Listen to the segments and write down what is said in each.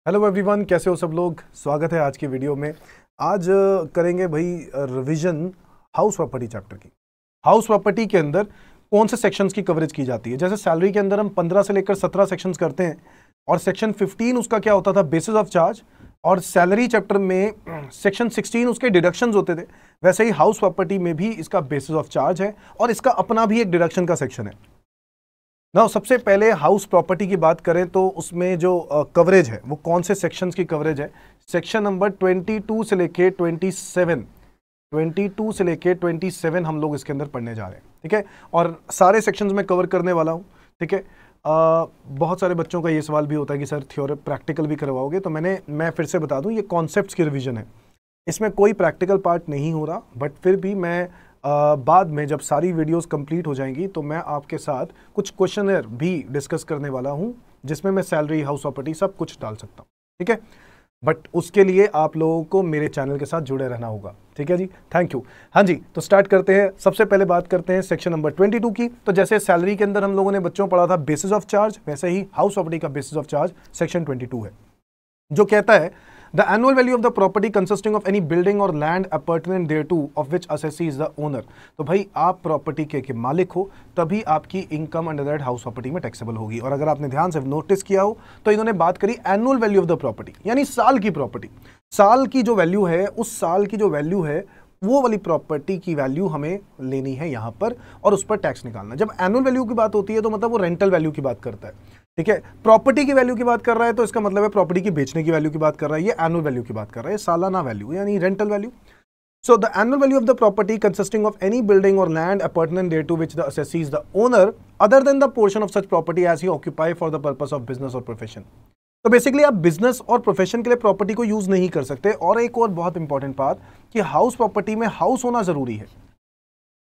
Hello everyone, कैसे हो सब लोग। स्वागत है आज की वीडियो में। आज करेंगे भाई रिवीजन हाउस प्रॉपर्टी चैप्टर की। हाउस प्रॉपर्टी के अंदर कौन से सेक्शंस की कवरेज की जाती है। जैसे सैलरी के अंदर हम 15 से लेकर 17 सेक्शंस करते हैं और सेक्शन 15 उसका क्या होता था, बेसिस ऑफ चार्ज, और सैलरी चैप्टर में सेक्शन 16 उसके डिडक्शंस होते थे। वैसे ही हाउस प्रॉपर्टी में भी इसका बेसिस ऑफ चार्ज है और इसका अपना भी एक डिडक्शन का सेक्शन है ना। सबसे पहले हाउस प्रॉपर्टी की बात करें तो उसमें जो कवरेज है वो कौन से सेक्शंस की कवरेज है। सेक्शन नंबर 22 से लेके 27 हम लोग इसके अंदर पढ़ने जा रहे हैं, ठीक है। और सारे सेक्शंस में कवर करने वाला हूं, ठीक है। बहुत सारे बच्चों का ये सवाल भी होता है कि सर थ्योरी प्रैक्टिकल भी करवाओगे, तो मैं फिर से बता दूं ये कॉन्सेप्ट्स की रिवीजन है, इसमें कोई प्रैक्टिकल पार्ट नहीं हो रहा। बट फिर भी मैं बाद में जब सारी वीडियोस कंप्लीट हो जाएंगी तो मैं आपके साथ कुछ क्वेश्चनर भी डिस्कस करने वाला हूं जिसमें मैं सैलरी, हाउस प्रॉपर्टी सब कुछ डाल सकता हूं, ठीक है। बट उसके लिए आप लोगों को मेरे चैनल के साथ जुड़े रहना होगा, ठीक है जी। Thank you. हाँ जी, तो स्टार्ट करते हैं। सबसे पहले बात करते हैं सेक्शन नंबर 22 की। तो जैसे सैलरी के अंदर हम लोगों ने बच्चों पढ़ा था बेसिस ऑफ चार्ज, वैसे ही हाउस प्रॉपर्टी का बेसिस ऑफ चार्ज सेक्शन 22 है, जो कहता है The annual value of the property consisting of any building or land appurtenant thereto of which assessee is the owner। तो भाई आप प्रॉपर्टी के मालिक हो तभी आपकी income under that house property में टैक्सेबल होगी। और अगर आपने ध्यान से नोटिस किया हो तो इन्होंने बात करी annual value of the property, यानी साल की प्रॉपर्टी, साल की जो वैल्यू है, उस साल की जो वैल्यू है वो वाली प्रॉपर्टी की वैल्यू हमें लेनी है यहां पर और उस पर टैक्स निकालना। जब एनुअल वैल्यू की बात होती है तो मतलब वो रेंटल वैल्यू की बात करता है, ठीक है। प्रॉपर्टी की वैल्यू की बात कर रहा है तो इसका मतलब है प्रॉपर्टी की बेचने की वैल्यू की बात कर रहा है, ये एनुअल वैल्यू की बात कर रहा है, सालाना वैल्यू यानी rental value. So the annual value of the property consisting of any building or land appurtenant thereto which the assessee is the owner other than the portion of such property as he occupy for the purpose of business or profession। तो basically आप business और profession के लिए property को use नहीं कर सकते। और एक और बहुत इंपॉर्टेंट बात कि हाउस प्रॉपर्टी में हाउस होना जरूरी है।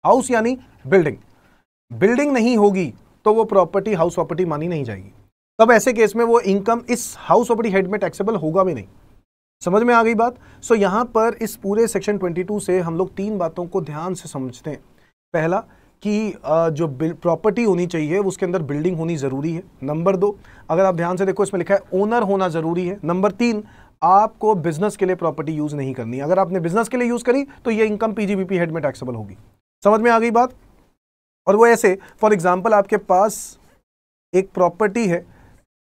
हाउस यानी बिल्डिंग, बिल्डिंग नहीं होगी तो वो प्रॉपर्टी हाउस प्रॉपर्टी मानी नहीं जाएगी। तब ऐसे केस में वो इनकम इस हाउस प्रॉपर्टी हेड में टैक्सेबल होगा भी नहीं। समझ में आ गई बात। सो यहां पर इस पूरे सेक्शन 22 से हम लोग तीन बातों को ध्यान से समझते हैं। पहला कि जो प्रॉपर्टी होनी चाहिए उसके अंदर बिल्डिंग होनी जरूरी है। नंबर 2, अगर आप ध्यान से देखो इसमें लिखा है ओनर होना जरूरी है। नंबर 3, आपको बिजनेस के लिए प्रॉपर्टी यूज नहीं करनी। अगर आपने बिजनेस के लिए यूज करी तो ये इनकम पीजीबीपी हेड में टैक्सेबल होगी। समझ में आ गई बात। और वो ऐसे, फॉर एग्जाम्पल आपके पास एक प्रॉपर्टी है,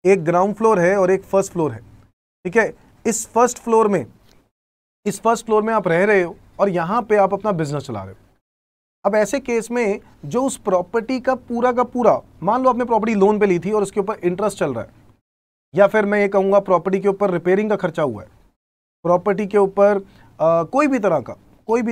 एक ग्राउंड फ्लोर है और एक फर्स्ट फ्लोर है, ठीक है। इस फर्स्ट फ्लोर में आप रह रहे हो और यहां पे आप अपना बिजनेस चला रहे हो। अब ऐसे केस में जो उस प्रॉपर्टी का पूरा, मान लो आपने प्रॉपर्टी लोन पे ली थी और उसके ऊपर इंटरेस्ट चल रहा है, या फिर मैं ये कहूंगा प्रॉपर्टी के ऊपर रिपेयरिंग का खर्चा हुआ है, प्रॉपर्टी के ऊपर कोई भी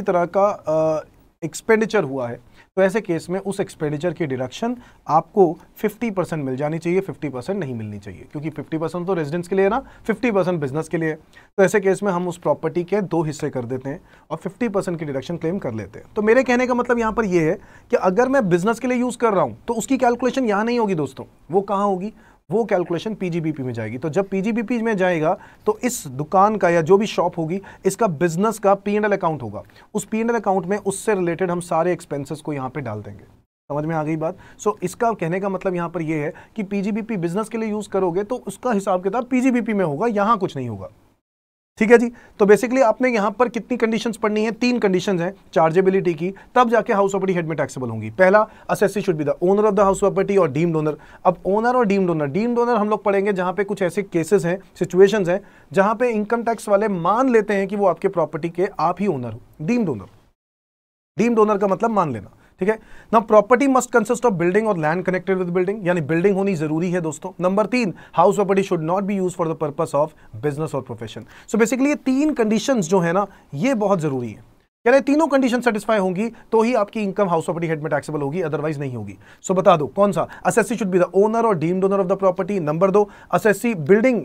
तरह का एक्सपेंडिचर हुआ है, तो ऐसे केस में उस एक्सपेंडिचर की डिडक्शन आपको 50% मिल जानी चाहिए, 50% नहीं मिलनी चाहिए, क्योंकि 50% तो रेजिडेंस के लिए है ना, 50% बिजनेस के लिए है। तो ऐसे केस में हम उस प्रॉपर्टी के 2 हिस्से कर देते हैं और 50% की डिडक्शन क्लेम कर लेते हैं। तो मेरे कहने का मतलब यहाँ पर यह है कि अगर मैं बिजनेस के लिए यूज कर रहा हूं तो उसकी कैलकुलेशन यहाँ नहीं होगी दोस्तों, वो कहाँ होगी, वो कैलकुलेशन पीजीबीपी में जाएगी। तो जब पीजीबीपी में जाएगा तो इस दुकान का या जो भी शॉप होगी इसका बिजनेस का P&L अकाउंट होगा। उस P&L अकाउंट में उससे रिलेटेड हम सारे एक्सपेंसेस को यहां पे डाल देंगे। समझ में आ गई बात। सो इसका कहने का मतलब यहां पर यह है कि पीजीबीपी बिजनेस के लिए यूज करोगे तो उसका हिसाब किताब पीजीबीपी में होगा, यहां कुछ नहीं होगा, ठीक है जी। तो बेसिकली आपने यहां पर कितनी कंडीशंस पढ़नी है, 3 कंडीशंस हैं चार्जेबिलिटी की, तब जाके हाउस प्रॉपर्टी हेड में टैक्सेबल होंगी। पहला, assessee should be the owner of the house property और डीम्ड ओनर। अब ओनर और डीम्ड ओनर हम लोग पढ़ेंगे जहां पे कुछ ऐसे केसेस हैं, सिचुएशंस हैं जहां पे इनकम टैक्स वाले मान लेते हैं कि वो आपके प्रॉपर्टी के आप ही ओनर हो। डीम्ड ओनर का मतलब मान लेना, ठीक है ना। Property must consist of building और लैंड कनेक्टेड विद बिल्डिंग, यानी बिल्डिंग होनी जरूरी है दोस्तों। Number 3, house property should not be used for the purpose of business और प्रोफेशन। सो बेसिकली ये 3 कंडीशंस जो है ना, ये बहुत जरूरी है। कह रहे तीनों कंडीशन सेटिस्फाई होंगी तो ही आपकी इनकम हाउस प्रॉपर्टी हेड में टैक्सेबल होगी, अदरवाइज नहीं होगी। सो बता दो कौन सा। Assessee should be the owner और deemed owner of the property. Number 2, assessee building,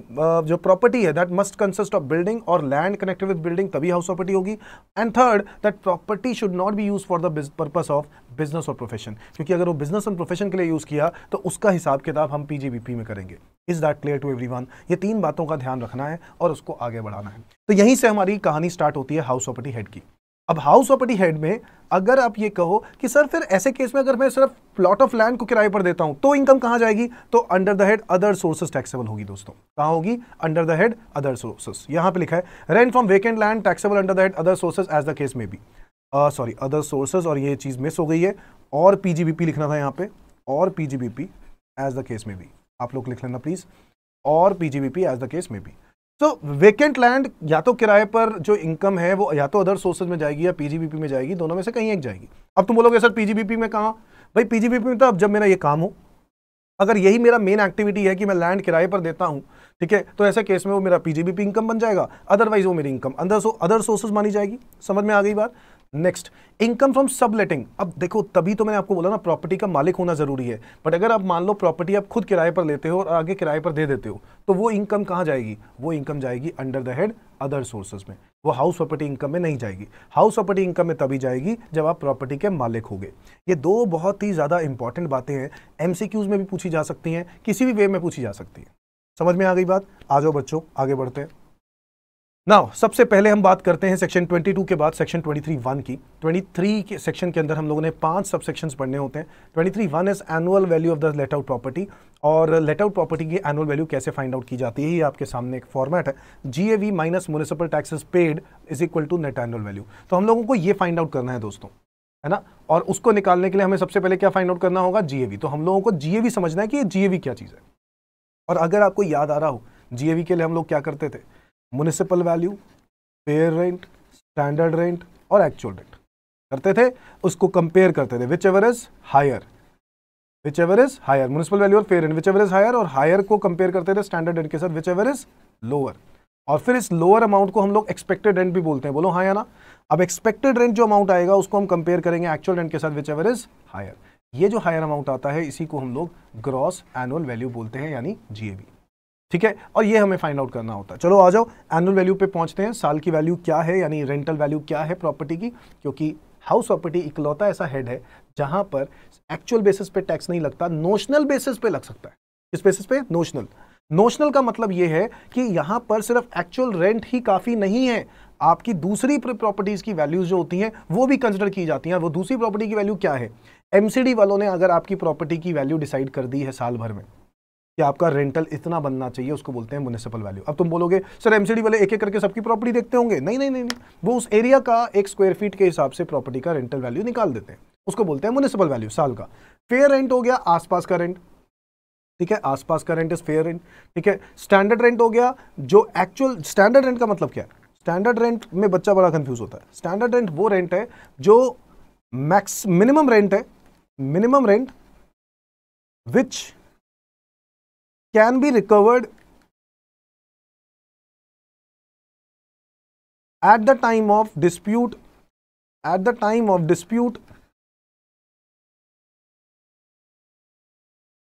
जो प्रॉपर्टी है that must consist of building और लैंड कनेक्टेड विद बिल्डिंग, तभी हाउस प्रॉपर्टी होगी। And third, that property should not be use for the purpose of business और profession, क्योंकि अगर वो business and profession के लिए यूज किया तो उसका हिसाब किताब हम पीजीबीपी में करेंगे। Is that clear to everyone. ये 3 बातों का ध्यान रखना है और उसको आगे बढ़ाना है। तो यहीं से हमारी कहानी स्टार्ट होती है हाउस प्रॉपर्टी हेड की। अब हाउस प्रॉपर्टी हेड में अगर आप ये कहो कि सर फिर ऐसे केस में अगर मैं सिर्फ प्लॉट ऑफ लैंड को किराए पर देता हूं तो इनकम कहां जाएगी, तो under the head other sources taxable होगी दोस्तों। कहां होगी, under the head other sources. यहां पे लिखा है rent from vacant land taxable under the head other sources as the case may be, sorry other sources, और ये चीज मिस हो गई है, और पीजीबीपी लिखना था यहां पे, और PGBP as the case may B, आप लोग लिख लेना प्लीज, और PGBP as the case may B. तो वेकेंट लैंड या तो किराए पर जो इनकम है वो या तो अदर सोर्सेज में जाएगी या पीजीबीपी में जाएगी, दोनों में से कहीं एक जाएगी। अब तुम बोलोगे सर पीजीबीपी में कहां, भाई पीजीबीपी में तो अब जब मेरा ये काम हो, अगर यही मेरा मेन एक्टिविटी है कि मैं लैंड किराए पर देता हूं, ठीक है, तो ऐसे केस में वो मेरा पीजीबीपी इनकम बन जाएगा, अदरवाइज वो मेरी इनकम अदर सोर्सेज मानी जाएगी। समझ में आ गई बात। Next, income from subletting. अब देखो तभी तो मैंने आपको बोला ना प्रॉपर्टी का मालिक होना जरूरी है, बट अगर आप मान लो प्रॉपर्टी आप खुद किराए पर लेते हो और आगे किराए पर दे देते हो, तो वो इनकम कहां जाएगी, वो इनकम जाएगी under the head other sources में, वो हाउस प्रॉपर्टी इनकम में नहीं जाएगी। हाउस प्रॉपर्टी इनकम में तभी जाएगी जब आप प्रॉपर्टी के मालिक होगे। ये दो बहुत ही ज्यादा इंपॉर्टेंट बातें हैं, एमसीक्यूज में भी पूछी जा सकती हैं, किसी भी वे में पूछी जा सकती है। समझ में आ गई बात। आ जाओ बच्चों आगे बढ़ते हैं। नाउ सबसे पहले हम बात करते हैं सेक्शन 22 के बाद सेक्शन 23(1) की। 23 के सेक्शन के अंदर हम लोगों ने 5 सब सेक्शंस पढ़ने होते हैं। 23(1) is annual value of the late out property, और लेट आउट प्रॉपर्टी की एनुअल वैल्यू कैसे फाइंड आउट की जाती है, ये आपके सामने एक फॉर्मेट है, GAV minus municipal taxes paid is equal to net annual value. तो हम लोगों को ये फाइंड आउट करना है दोस्तों, है ना, और उसको निकालने के लिए हमें सबसे पहले क्या फाइंड आउट करना होगा, GAV। तो हम लोगों को GAV समझना है कि ये GAV क्या चीज है। और अगर आपको याद आ रहा हो, GAV के लिए हम लोग क्या करते थे, municipal value, fair rent, standard rent और एक्चुअल रेंट करते थे, उसको कंपेयर करते थे, whichever is higher, whichever is higher, municipal value और fair rent whichever is higher, और हायर को कंपेयर करते थे स्टैंडर्ड रेंट के साथ विच एवर इज लोअर। और फिर इस लोअर अमाउंट को हम लोग एक्सपेक्टेड रेंट भी बोलते हैं, बोलो हाँ या ना। अब एक्सपेक्टेड रेंट जो अमाउंट आएगा उसको हम कंपेयर करेंगे एक्चुअल रेंट के साथ विच एवर इज हायर। ये जो हायर अमाउंट आता है इसी को हम लोग ग्रॉस एनुअल वैल्यू बोलते हैं, यानी GAV। ठीक है, और ये हमें फाइंड आउट करना होता है। चलो आ जाओ एनुअल वैल्यू पे पहुंचते हैं। साल की वैल्यू क्या है, यानी रेंटल वैल्यू क्या है प्रॉपर्टी की, क्योंकि हाउस प्रॉपर्टी इकलौता ऐसा हेड है जहां पर एक्चुअल बेसिस पे टैक्स नहीं लगता, नोशनल बेसिस पे लग सकता है। किस बेसिस पे, नोशनल। नोशनल का मतलब यह है कि यहां पर सिर्फ एक्चुअल रेंट ही काफी नहीं है, आपकी दूसरी प्रॉपर्टीज की वैल्यूज जो होती हैं वो भी कंसिडर की जाती हैं। वो दूसरी प्रॉपर्टी की वैल्यू क्या है, MCD वालों ने अगर आपकी प्रॉपर्टी की वैल्यू डिसाइड कर दी है साल भर में कि आपका रेंटल इतना बनना चाहिए, उसको बोलते हैं म्युनिसिपल वैल्यू। अब तुम बोलोगे सर MCD वाले एक एक करके सबकी प्रॉपर्टी देखते होंगे, नहीं नहीं नहीं नहीं, वो उस एरिया का 1 स्क्वायर फीट के हिसाब से प्रॉपर्टी का रेंटल वैल्यू निकाल देते हैं, उसको बोलते हैं म्युनिसिपल वैल्यू साल का। फेयर रेंट हो गया आसपास का रेंट, ठीक है, आसपास का रेंट इज फेयर रेंट। ठीक है, स्टैंडर्ड रेंट हो गया जो एक्चुअल, स्टैंडर्ड रेंट का मतलब क्या है, स्टैंडर्ड रेंट में बच्चा बड़ा कंफ्यूज होता है। स्टैंडर्ड रेंट वो रेंट है जो मैक्स मिनिमम रेंट है, minimum rent which can be recovered at the time of dispute, at the time of dispute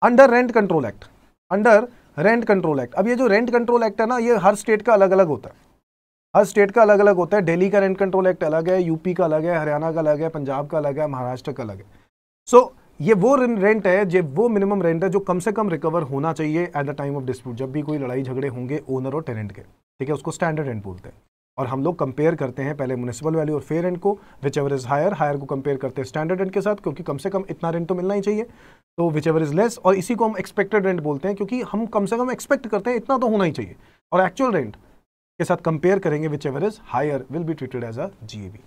under rent control act, under rent control act। अब ये जो rent control act है ना, ये हर state का अलग अलग होता है, हर स्टेट का अलग अलग होता है। दिल्ली का रेंट कंट्रोल एक्ट अलग है, यूपी का अलग है, हरियाणा का अलग है, पंजाब का अलग है, महाराष्ट्र का अलग है। सो ये वो रेंट है, जो वो मिनिमम रेंट है जो कम से कम रिकवर होना चाहिए at the time of dispute, जब भी कोई लड़ाई झगड़े होंगे ओनर और टेनेंट के। ठीक है, उसको स्टैंडर्ड रेंट बोलते हैं। और हम लोग कंपेयर करते हैं पहले म्युनिसिपल वैल्यू और फेयर रेंट को, whichever is higher, higher को कंपेयर करते हैं स्टैंडर्ड रेंट के साथ, क्योंकि कम से कम इतना रेंट तो मिलना ही चाहिए, तो विच एवर इज लेस, और इसी को हम एक्सपेक्टेड रेंट बोलते हैं, क्योंकि हम कम से कम एक्सपेक्ट करते हैं इतना तो होना ही चाहिए। और एक्चुअल रेंट के साथ कंपेयर करेंगे, whichever is higher will be treated as a GAV।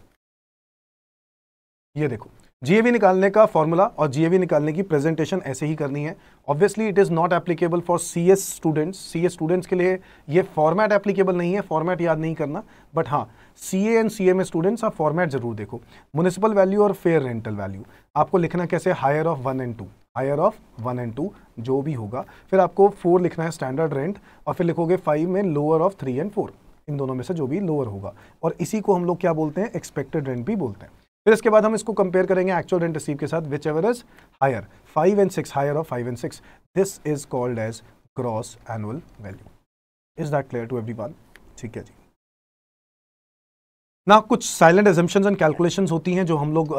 ये देखो GAV निकालने का फॉर्मूला और GAV निकालने की प्रेजेंटेशन ऐसे ही करनी है। Obviously it is not applicable for CS students, CS students के लिए ये फॉर्मेट एप्लीकेबल नहीं है, फॉर्मेट याद नहीं करना, बट हाँ CA एंड CMA स्टूडेंट्स आप फॉर्मेट जरूर देखो। म्युनिसिपल वैल्यू और फेयर रेंटल वैल्यू आपको लिखना कैसे, higher of 1 and 2, higher of 1 and 2 जो भी होगा, फिर आपको 4 लिखना है स्टैंडर्ड रेंट, और फिर लिखोगे 5 में लोअर ऑफ 3 एंड 4, इन दोनों में से जो भी लोअर होगा, और इसी को हम लोग क्या बोलते हैं, एक्सपेक्टेड रेंट भी बोलते हैं। फिर इसके बाद हम इसको कंपेयर करेंगे एक्चुअल रेंट रिसीव के साथ, whichever is higher, 5 and 6, higher of 5 and 6, this is called as gross annual value. Is that clear to everyone? ठीक है जी। ना कुछ साइलेंट एजम्पशंस एंड कैलकुलेशंस होती हैं जो हम लोग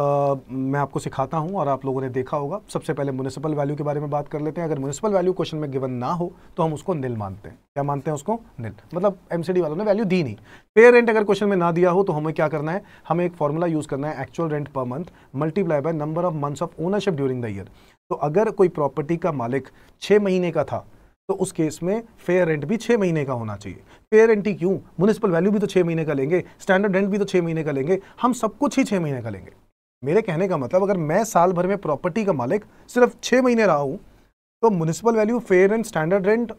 मैं आपको सिखाता हूं और आप लोगों ने देखा होगा। सबसे पहले म्युनिसिपल वैल्यू के बारे में बात कर लेते हैं। अगर म्युनिसिपल वैल्यू क्वेश्चन में गिवन ना हो तो हम उसको निल मानते हैं। क्या मानते हैं उसको? निल। मतलब एमसीडी वालों ने वैल्यू दी नहीं। पे रेंट अगर क्वेश्चन में ना दिया हो तो हमें क्या करना है, हमें एक फॉर्मूला यूज करना है, actual rent per month multiply by number of months of ownership during the year. तो अगर कोई प्रॉपर्टी का मालिक 6 महीने का था तो उस केस में फेयर रेंट भी 6 महीने का होना चाहिए। फेयर रेंट ही क्यों, म्युनिसिपल वैल्यू भी तो 6 महीने का लेंगे, स्टैंडर्ड रेंट भी तो 6 महीने का लेंगे, हम सब कुछ ही 6 महीने का लेंगे। मेरे कहने का मतलब अगर मैं साल भर में प्रॉपर्टी का मालिक सिर्फ 6 महीने रहा हूं तो municipal value, fair rent, standard rent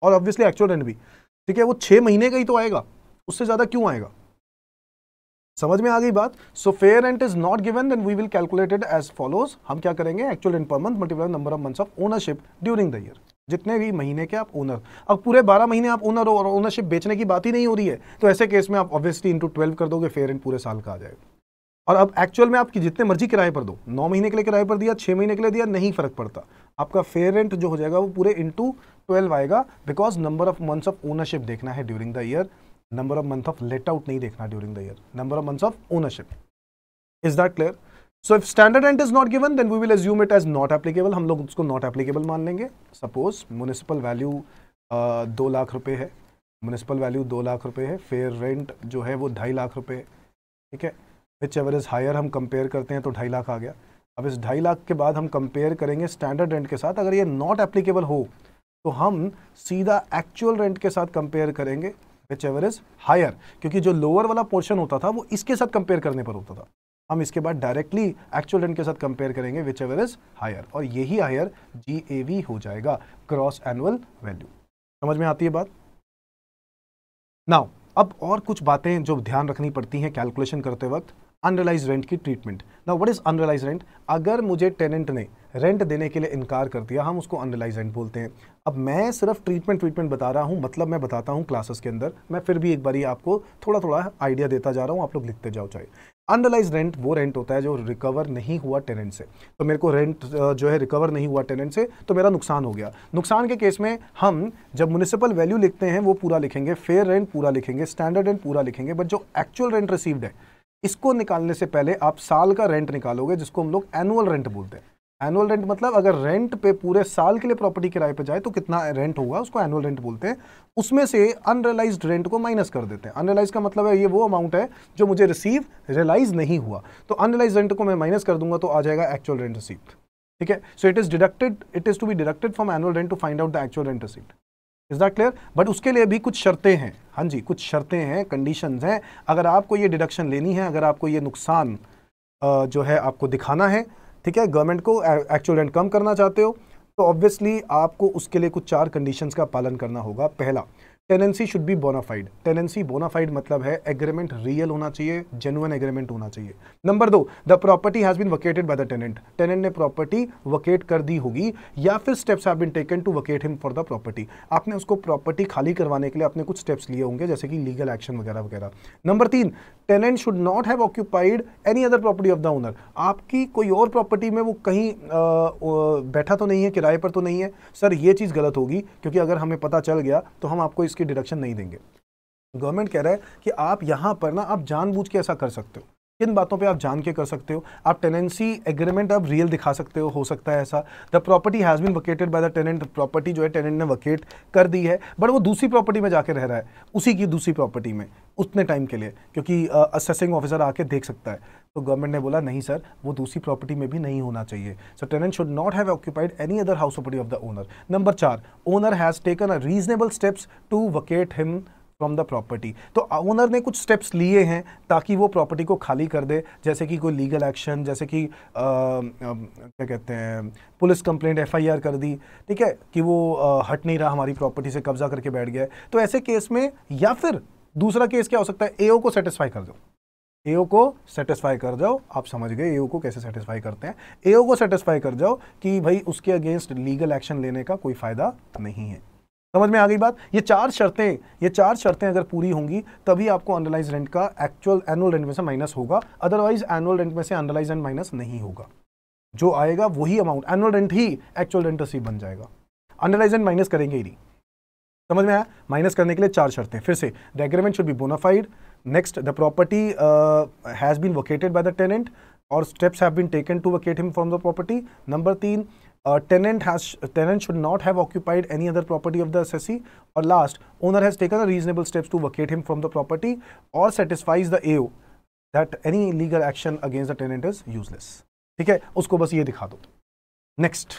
और ऑब्वियसली एक्चुअल रेंट भी, ठीक है, वो 6 महीने का ही तो आएगा, उससे ज्यादा क्यों आएगा? समझ में आ गई बात? So fair rent is not given, then we will calculate it as follows. हम क्या करेंगे, actual rent per month multiply number of months of ownership during the year. जितने भी महीने के आप ओनर, अब पूरे 12 महीने आप ओनर हो और ओनरशिप बेचने की बात ही नहीं हो रही है, तो ऐसे केस में आप ऑब्वियसली इंटू 12 कर दोगे, फेयर रेंट पूरे साल का आ जाएगा। और अब एक्चुअल में आपकी जितने मर्जी किराए पर दो, 9 महीने के लिए किराए पर दिया, 6 महीने के लिए दिया, नहीं फर्क पड़ता, आपका फेयर रेंट जो हो जाएगा वो पूरे इंटू 12 आएगा, because number of months of ownership देखना है during the year, number of month of let out नहीं देखना during the year, number of months of ownership. Is that clear? So if standard rent is not given, then we will assume it as not applicable. हम लोग उसको not applicable मान लेंगे। Suppose municipal value 2 lakh रुपए है, municipal value 2 lakh रुपए है, fair rent जो है वो 2.5 लाख रुपए है, ठीक है। Whichever is higher हम कंपेयर करते हैं तो 2.5 लाख आ गया। अब इस 2.5 लाख के बाद हम कंपेयर करेंगे स्टैंडर्ड रेंट के साथ। अगर ये नॉट एप्लीकेबल हो तो हम सीधा एक्चुअल रेंट के साथ कंपेयर करेंगे, whichever is higher, क्योंकि जो लोअर वाला पोर्शन होता था वो इसके साथ कंपेयर करने पर होता था। हम इसके बाद डायरेक्टली एक्चुअल रेंट के साथ कंपेयर करेंगे, विच एवर इज हायर, और यही हायर GAV हो जाएगा, ग्रॉस एनुअल वैल्यू। समझ में आती है बात? नाउ अब और कुछ बातें जो ध्यान रखनी पड़ती हैं कैलकुलेशन करते वक्त। अनरियलाइज रेंट की treatment. Now what is unrealise rent? अगर मुझे टेनेंट ने रेंट देने के लिए इनकार कर दिया, हम उसको अनरियलाइज रेंट बोलते हैं। अब मैं सिर्फ ट्रीटमेंट बता रहा हूं, मतलब मैं बताता हूं क्लासेस के अंदर, मैं फिर भी एक बारी आपको थोड़ा थोड़ा आइडिया देता जा रहा हूं, आप लोग लिखते जाओ चाहे। अनरियलाइज रेंट वो रेंट होता है जो रिकवर नहीं हुआ टेनेंट से। तो मेरे को रेंट जो है रिकवर नहीं हुआ टेनेंट से, तो मेरा नुकसान हो गया। नुकसान के केस में हम जब म्युनिसिपल वैल्यू लिखते हैं वो पूरा लिखेंगे, फेयर रेंट पूरा लिखेंगे, स्टैंडर्ड रेंट पूरा लिखेंगे, बट जो एक्चुअल रेंट रिसीव्ड है इसको निकालने से पहले आप साल का रेंट निकालोगे, जिसको हम लोग एनुअल रेंट बोलते हैं। एनुअल रेंट मतलब अगर रेंट पे पूरे साल के लिए प्रॉपर्टी किराए पे जाए तो कितना रेंट होगा, उसको एनुअल रेंट बोलते हैं। उसमें से अनरियलाइज्ड रेंट को माइनस कर देते हैं। अनरियलाइज का मतलब है ये वो अमाउंट है जो मुझे रिसीव रियलाइज नहीं हुआ, तो अनरियलाइज रेंट को मैं माइनस कर दूंगा तो आ जाएगा एक्चुअल रेंट रिसीव्ड, ठीक है। So it is to be deducted from annual rent to find out the actual rent received. Is that clear? But उसके लिए भी कुछ शर्तें हैं। हाँ जी, कुछ शर्तें हैं, कंडीशंस हैं। अगर आपको ये डिडक्शन लेनी है, अगर आपको ये नुकसान जो है आपको दिखाना है, ठीक है, गवर्नमेंट को एक्चुअल रेंट कम करना चाहते हो, तो ऑब्वियसली आपको उसके लिए कुछ 4 कंडीशंस का पालन करना होगा। पहला, tenancy should be bona fide. Tenancy bona fide मतलब है एग्रीमेंट रियल होना चाहिए, जेन्युइन एग्रीमेंट होना चाहिए। Number 2, the property has been vacated by the tenant. Tenant ने प्रॉपर्टी वकेट कर दी होगी, या फिर steps have been taken to vacate him for the property. आपने उसको प्रॉपर्टी खाली करवाने के लिए आपने कुछ स्टेप्स लिए होंगे, जैसे कि लीगल एक्शन वगैरह वगैरह। Number 3, tenant should not have occupied any other property of the owner. आपकी कोई और प्रॉपर्टी में वो कहीं बैठा तो नहीं है, किराए पर तो नहीं है। सर ये चीज़ गलत होगी, क्योंकि अगर हमें पता चल गया तो हम आपको इसकी डिडक्शन नहीं देंगे। गवर्नमेंट कह रहा है कि आप यहां पर ना आप जानबूझ के ऐसा कर सकते हो। किन बातों पे आप जान के कर सकते हो? आप टेनेंसी एग्रीमेंट आप रियल दिखा सकते हो सकता है ऐसा। The property has been vacated by the tenant. Property जो है टेनेंट ने वकेट कर दी है, बट वो दूसरी प्रॉपर्टी में जाके रह रहा है, उसी की दूसरी प्रॉपर्टी में उतने टाइम के लिए, क्योंकि असेसिंग ऑफिसर आके देख सकता है। तो गवर्नमेंट ने बोला नहीं सर, वो दूसरी प्रॉपर्टी में भी नहीं होना चाहिए। So tenant should not have occupied any other house property of the owner. Number 4, owner has taken a reasonable steps to vacate him from the property. तो ओनर ने कुछ स्टेप्स लिए हैं ताकि वो प्रॉपर्टी को खाली कर दे, जैसे कि कोई लीगल एक्शन, जैसे कि क्या कहते हैं, पुलिस कंप्लेंट FIR कर दी, ठीक है, कि वो हट नहीं रहा हमारी प्रॉपर्टी से, कब्जा करके बैठ गया है। तो ऐसे केस में, या फिर दूसरा केस क्या हो सकता है, AO को सेटिस्फाई कर दो। AO को सेटिस्फाई कर जाओ, आप समझ गए AO को कैसे सेटिस्फाई करते हैं। AO को सेटिस्फाई कर जाओ कि भाई उसके अगेंस्ट लीगल एक्शन लेने का कोई फायदा नहीं है। समझ में आ गई बात? ये 4 शर्तें अगर पूरी होंगी तभी आपको अनरियलाइज रेंट का एक्चुअल एनुअल रेंट में से माइनस होगा, अदरवाइज एनुअल रेंट में से अनरियलाइज रेंट माइनस नहीं होगा। जो आएगा वही अमाउंट, एनुअल रेंट ही एक्चुअल रेंट रिसीव बन जाएगा, अनरियलाइज रेंट माइनस करेंगे ही नहीं। समझ में आया? माइनस करने के लिए 4 शर्तें। फिर से, the agreement should be bona fide, next, the property has been vacated by the tenant और steps have been taken to vacate him from the property. Number 3, tenant should not have occupied any other property of the assessee. और last, owner has taken a reasonable steps to vacate him from the property or satisfies the AO that any legal action against the tenant is useless. ठीक है, उसको बस ये दिखा दो। Next,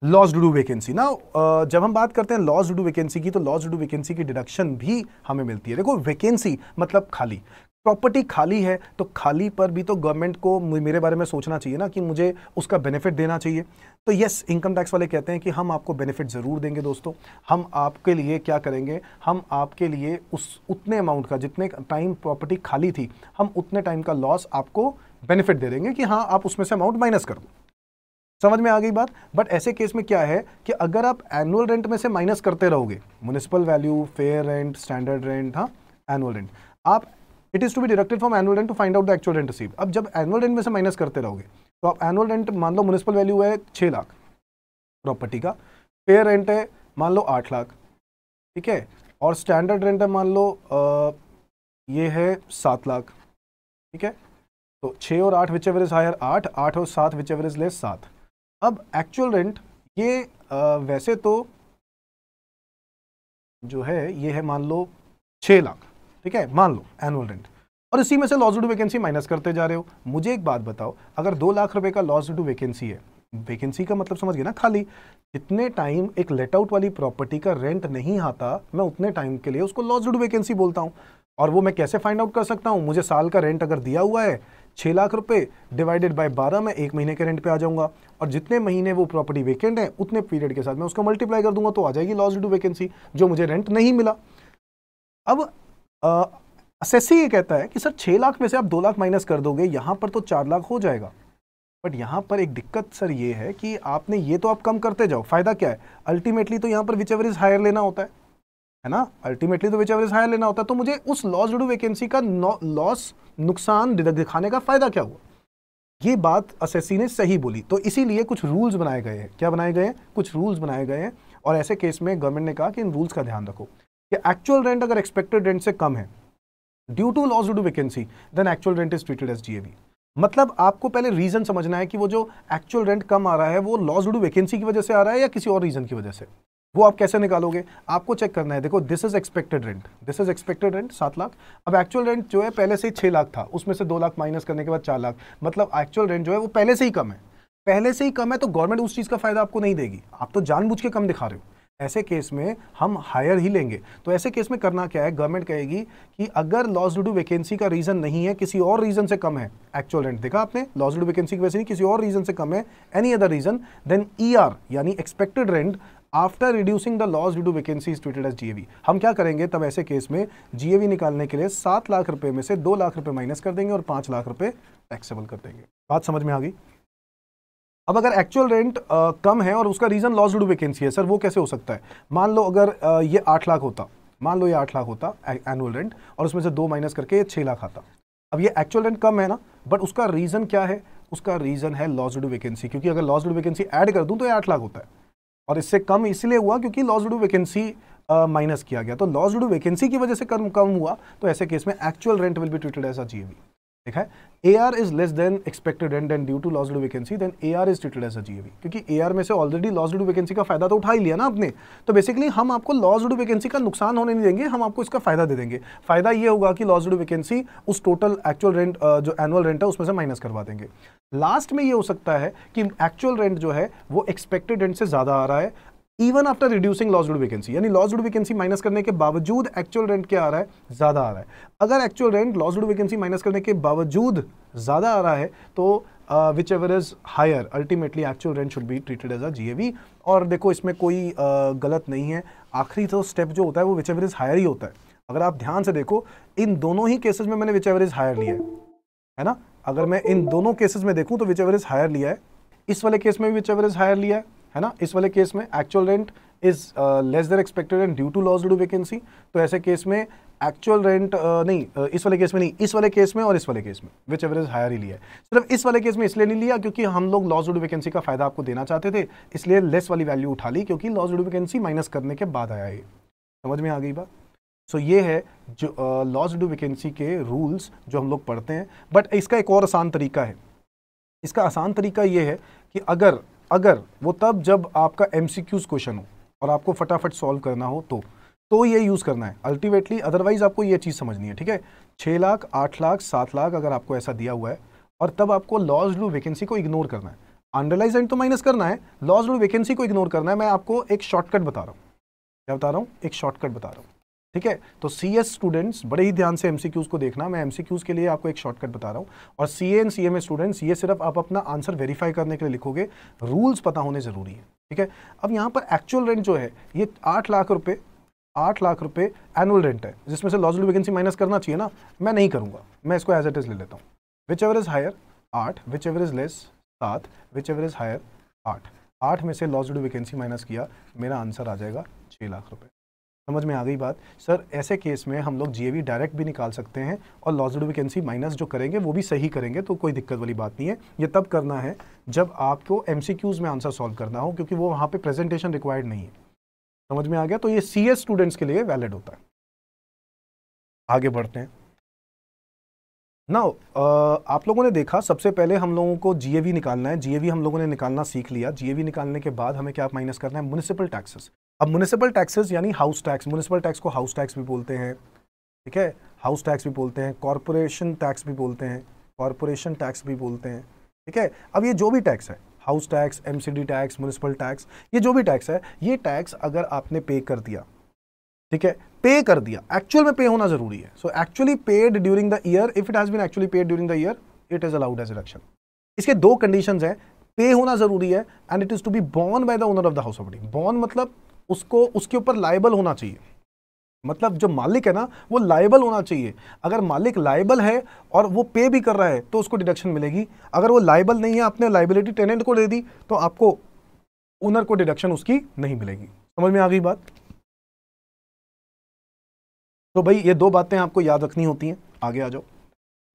loss due to vacancy. Now जब हम बात करते हैं लॉस ड्यू टू वैकेंसी की, तो लॉस ड्यू टू वैकेंसी की डिडक्शन भी हमें मिलती है। देखो, वैकेंसी मतलब खाली, प्रॉपर्टी खाली है तो खाली पर भी तो गवर्नमेंट को मेरे बारे में सोचना चाहिए ना कि मुझे उसका बेनिफिट देना चाहिए। तो यस, इनकम टैक्स वाले कहते हैं कि हम आपको बेनिफिट ज़रूर देंगे दोस्तों। हम आपके लिए क्या करेंगे, हम आपके लिए उतने अमाउंट का, जितने टाइम प्रॉपर्टी खाली थी, हम उतने टाइम का लॉस आपको बेनिफिट दे देंगे कि हाँ, आप उसमें से अमाउंट माइनस कर दो। समझ में आ गई बात। बट ऐसे केस में क्या है कि अगर आप एनुअल रेंट में से माइनस करते रहोगे, municipal value, fair rent, standard rent, हाँ, एनुअल रेंट, आप it is to be deducted from annual rent to find out the actual rent received. अब जब एनुअल रेंट में से माइनस करते रहोगे तो आप एनुअल रेंट, मान लो म्युनिसिपल वैल्यू है 6 लाख प्रॉपर्टी का, फेयर रेंट है मान लो 8 लाख, ठीक है, और स्टैंडर्ड रेंट है मान लो ये है 7 लाख, ठीक है। तो 6 और 8 विच एवर इज हायर 8, 8 और 7 विच एवर इज लेस 7। अब एक्चुअल रेंट ये वैसे तो जो है ये है मान लो 6 लाख, ठीक है, मान लो एनुअल रेंट, और इसी में से loss due to vacancy minus करते जा रहे हो। मुझे एक बात बताओ, अगर 2 लाख रुपए का लॉस ड्यू टू वैकेंसी है, वैकेंसी का मतलब समझ गए ना, खाली, कितने टाइम एक लेट आउट वाली प्रॉपर्टी का रेंट नहीं आता, मैं उतने टाइम के लिए उसको लॉस ड्यू टू वैकेंसी बोलता हूँ। और वो मैं कैसे फाइंड आउट कर सकता हूँ, मुझे साल का रेंट अगर दिया हुआ है 6 लाख रुपए, डिवाइडेड बाय 12, मैं 1 महीने के रेंट पे आ जाऊंगा, और जितने महीने वो प्रॉपर्टी वेकेंट है उतने पीरियड के साथ मैं उसको मल्टीप्लाई कर दूंगा, तो आ जाएगी लॉस ड्यू टू वैकेंसी, जो मुझे रेंट नहीं मिला। अब असेसी ये कहता है कि सर 6 लाख में से आप 2 लाख माइनस कर दोगे, यहां पर तो 4 लाख हो जाएगा। बट यहां पर एक दिक्कत सर ये है कि आपने ये तो आप कम करते जाओ, फायदा क्या है, अल्टीमेटली तो यहां पर विच एवर इज हायर लेना होता है ना, अल्टीमेटली तो विच एवर इज हायर लेना होता है। तो मुझे उस लॉस ड्यू टू वैकेंसी का लॉस, नुकसान दिखाने का फायदा क्या हुआ। ये बात असेसी ने सही बोली। तो इसीलिए कुछ रूल्स बनाए गए हैं। क्या बनाए गए हैं, कुछ रूल्स बनाए गए हैं, और ऐसे केस में गवर्नमेंट ने कहा कि इन रूल्स का ध्यान रखो कि एक्चुअल रेंट अगर एक्सपेक्टेड रेंट से कम है due to loss due to vacancy, then actual rent is treated as GAV. मतलब आपको पहले रीजन समझना है कि वो जो एक्चुअल रेंट कम आ रहा है वो लॉस ड्यू टू वैकेंसी की वजह से आ रहा है या किसी और रीजन की वजह से। वो आप कैसे निकालोगे, आपको चेक करना है। देखो, this is expected rent, this is expected rent 7 lakh. अब एक्चुअल रेंट जो है पहले से ही 6 लाख था, उसमें से 2 लाख माइनस करने के बाद 4 लाख, मतलब एक्चुअल रेंट जो है वो पहले से ही कम है। पहले से ही कम है तो गवर्नमेंट उस चीज का फायदा आपको नहीं देगी, आप तो जानबूझ के कम दिखा रहे हो। ऐसे केस में हम हायर ही लेंगे। तो ऐसे केस में करना क्या है, गवर्नमेंट कहेगी कि अगर लॉस ड्यू टू वैकेंसी का रीजन नहीं है, किसी और रीजन से कम है एक्चुअल रेंट, देखा आपने, लॉस ड्यू टू वैकेंसी की वजह से नहीं, किसी और रीजन से कम है, any other reason, then ER यानी expected rent after reducing the loss due to vacancy is treated as GAV. हम क्या करेंगे तब ऐसे केस में, जीएवी निकालने के लिए 7 लाख रुपए में से 2 लाख रुपए माइनस कर देंगे और 5 लाख रुपए टैक्सेबल कर देंगे। बात समझ में आ गई। अब अगर एक्चुअल रेंट कम है और उसका reason loss due to vacancy है, सर वो कैसे हो सकता है। मान लो अगर ये 8 लाख होता, मान लो ये 8 लाख होता एनुअल रेंट, और उसमें से 2 माइनस करके ये 6 लाख आता। अब ये एक्चुअल रेंट कम है ना, बट उसका रीजन क्या है, उसका रीजन है लॉस ड्यू टू वैकेंसी, क्योंकि अगर loss due to vacancy add कर दूं तो ये 8 लाख होता है, और इससे कम इसलिए हुआ क्योंकि loss due to vacancy minus किया गया। तो लॉस ड्यू टू वैकेंसी की वजह से कम हुआ, तो ऐसे केस में actual rent will be treated as a GAV. देखा है, AR is less than expected rent and due to loss due to vacancy, then AR is treated as a GAV, क्योंकि AR में से already loss due to vacancy का फायदा तो उठा ही लिया ना आपने। तो बेसिकली हम आपको लॉस ड्यू टू वैकेंसी का नुकसान होने नहीं देंगे, हम आपको इसका फायदा दे देंगे। फायदा ये होगा कि लॉस ड्यू टू वैकेंसी उस टोटल एक्चुअल रेंट जो एनुअल रेंट है उसमें से माइनस करवा देंगे। लास्ट में ये हो सकता है कि एक्चुअल रेंट जो है वो एक्सपेक्टेड रेंट से ज्यादा आ रहा है, even after reducing loss due to vacancy, यानी loss due to vacancy minus करने के बावजूद एक्चुअल रेंट क्या आ रहा है, ज्यादा आ रहा है। अगर actual rent loss due to vacancy minus करने के बावजूद ज्यादा आ रहा है तो whichever is higher, ultimately actual rent should be treated as a GAV. और देखो इसमें कोई गलत नहीं है, आखिरी तो स्टेप जो होता है वो विच एवर इज हायर ही होता है। अगर आप ध्यान से देखो, इन दोनों ही केसेस में मैंने विच एवर इज हायर लिया है ना। अगर मैं इन दोनों केसेस में देखूं तो विच एवर इज हायर लिया है, इस वाले केस में भी विच एवर इज हायर लिया है ना। इस वाले केस में actual rent is less than expected rent due to loss due to vacancy, तो ऐसे केस में एक्चुअल रेंट नहीं, इस वाले केस में नहीं, इस वाले केस में और इस वाले केस में विच एवर इज हायर ही लिया है। सिर्फ इस वाले केस में इसलिए नहीं लिया क्योंकि हम लोग लॉस ड्यू टू वैकेंसी का फायदा आपको देना चाहते थे, इसलिए लेस वाली वैल्यू उठा ली, क्योंकि loss due to vacancy minus करने के बाद आया ये। समझ में आ गई बात। सो ये है जो लॉस ड्यू वैकेंसी के रूल्स जो हम लोग पढ़ते हैं। बट इसका एक और आसान तरीका है। इसका आसान तरीका ये है कि अगर अगर वो तब जब आपका MCQs क्वेश्चन हो और आपको फटाफट सॉल्व करना हो तो ये यूज़ करना है अल्टीमेटली। अदरवाइज आपको ये चीज़ समझनी है, ठीक है। 6 लाख, 8 लाख, 7 लाख अगर आपको ऐसा दिया हुआ है और तब आपको लॉस ड्यू वैकेंसी को इग्नोर करना है। अंडरलाइज एंड तो माइनस करना है, लॉस ड्यू वैकेंसी को इग्नोर करना है। मैं आपको एक शॉर्टकट बता रहा हूँ। क्या बता रहा हूँ? एक शॉर्टकट बता रहा हूँ, ठीक है। तो CS स्टूडेंट्स बड़े ही ध्यान से MCQs को देखना। मैं MCQs के लिए आपको एक शॉर्टकट बता रहा हूँ। और CA एंड CMA स्टूडेंट्स, ये सिर्फ आप अपना आंसर वेरीफाई करने के लिए लिखोगे, रूल्स पता होने जरूरी है, ठीक है। अब यहाँ पर एक्चुअल रेंट जो है ये 8 लाख रुपए, 8 लाख रुपए एनुअल रेंट है, जिसमें से लॉस ड्यू वैकेंसी माइनस करना चाहिए ना। मैं नहीं करूंगा, मैं इसको एज इट इज ले लेता हूँ। Whichever is higher 8, whichever is less 7, whichever is higher 8। 8 में से लॉस ड्यू वैकेंसी माइनस किया, मेरा आंसर आ जाएगा 6 लाख रुपए। समझ में आ गई बात? सर ऐसे केस में हम लोग GAV डायरेक्ट भी निकाल सकते हैं और लॉस ड्यू वैकेंसी माइनस जो करेंगे वो भी सही करेंगे, तो कोई दिक्कत वाली बात नहीं है। ये तब करना है जब आपको MCQs में आंसर सॉल्व करना हो, क्योंकि वो वहाँ पे प्रेजेंटेशन रिक्वायर्ड नहीं है। समझ में आ गया? तो ये CS स्टूडेंट्स के लिए वैलिड होता है। आगे बढ़ते हैं। नाउ आप लोगों ने देखा, सबसे पहले हम लोगों को GAV निकालना है। GAV हम लोगों ने निकालना सीख लिया। GAV निकालने के बाद हमें क्या माइनस करना है? Municipal taxes. अब म्युनिसिपल टैक्सेस यानी हाउस टैक्स, म्युनिसिपल टैक्स को हाउस टैक्स भी बोलते हैं, ठीक है। हाउस टैक्स भी बोलते हैं, कॉर्पोरेशन टैक्स भी बोलते हैं, कॉर्पोरेशन टैक्स भी बोलते हैं, ठीक है। अब ये जो भी टैक्स है, house tax, MCD tax, municipal tax, ये जो भी टैक्स है, ये टैक्स अगर आपने पे कर दिया, ठीक है, पे कर दिया, एक्चुअल में पे होना जरूरी है। So actually paid during the year, if it has been actually paid during the year, it is allowed as deduction. इसके दो कंडीशंस हैं, पे होना जरूरी है and it is to be borne by the owner of the house property. Borne मतलब उसको, उसके ऊपर लायबल होना चाहिए, मतलब जो मालिक है ना वो लायबल होना चाहिए। अगर मालिक लायबल है और वो पे भी कर रहा है तो उसको डिडक्शन मिलेगी। अगर वो लायबल नहीं है, आपने लायबिलिटी टेनेंट को दे दी, तो आपको ओनर को डिडक्शन उसकी नहीं मिलेगी। समझ में आ गई बात? तो भाई ये दो बातें आपको याद रखनी होती हैं। आगे आ जाओ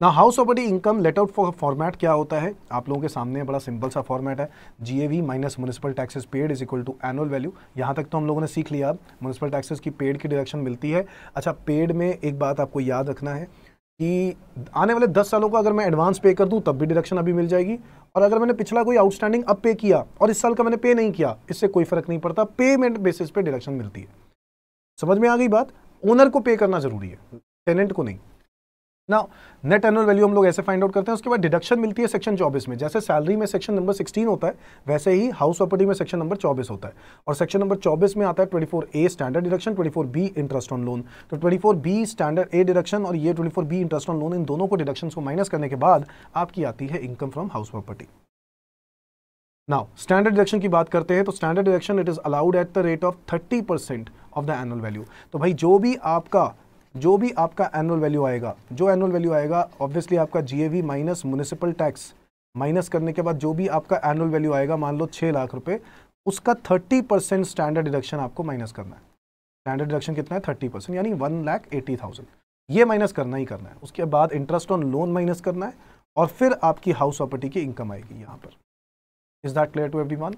ना। House property income let out format क्या होता है? आप लोगों के सामने बड़ा सिंपल सा फॉर्मेट है। GAV minus municipal taxes paid is equal to annual value. यहाँ तक तो हम लोगों ने सीख लिया। अब म्युनिसिपल टैक्सेस की पेड की डिडक्शन मिलती है। अच्छा, पेड में एक बात आपको याद रखना है कि आने वाले 10 सालों का अगर मैं एडवांस पे कर दूं तब भी डिडक्शन अभी मिल जाएगी, और अगर मैंने पिछला कोई आउटस्टैंडिंग अब पे किया और इस साल का मैंने पे नहीं किया, इससे कोई फर्क नहीं पड़ता, पेमेंट बेसिस पे डिडक्शन मिलती है। समझ में आ गई बात? ओनर को पे करना जरूरी है, टेनेंट को नहीं ना। नेट एनुअल वैल्यू हम लोग ऐसे फाइंड आउट करते हैं। उसके बाद डिडक्शन मिलती है सेक्शन 24 में। जैसे सैलरी में सेक्शन नंबर 16 होता है, वैसे ही हाउस प्रॉपर्टी में सेक्शन नंबर 24 होता है। और सेक्शन नंबर 24 में आता है 24A standard deduction, 24B interest on loan. तो 24B स्टैंडर्ड A डिडक्शन और ये 24B इंटरेस्ट ऑन लोन, इन दोनों को डिडक्शन को माइनस करने के बाद आपकी आती है income from house property. Now standard deduction की बात करते हैं। तो standard deduction it is allowed at the rate of 30% of the annual value. तो भाई जो भी आपका एनुअल वैल्यू आएगा, जो एनुअल वैल्यू आएगा, ऑब्वियसली आपका GAV minus municipal tax minus करने के बाद जो भी आपका एनुअल वैल्यू आएगा, मान लो 6 लाख रुपए, उसका 30% स्टैंडर्ड डिडक्शन आपको माइनस करना है। स्टैंडर्ड डिडक्शन कितना है? 30%, यानी 1,80,000 ये माइनस करना ही करना है। उसके बाद इंटरेस्ट ऑन लोन माइनस करना है और फिर आपकी हाउस प्रॉपर्टी की इनकम आएगी यहाँ पर। Is that clear to everyone?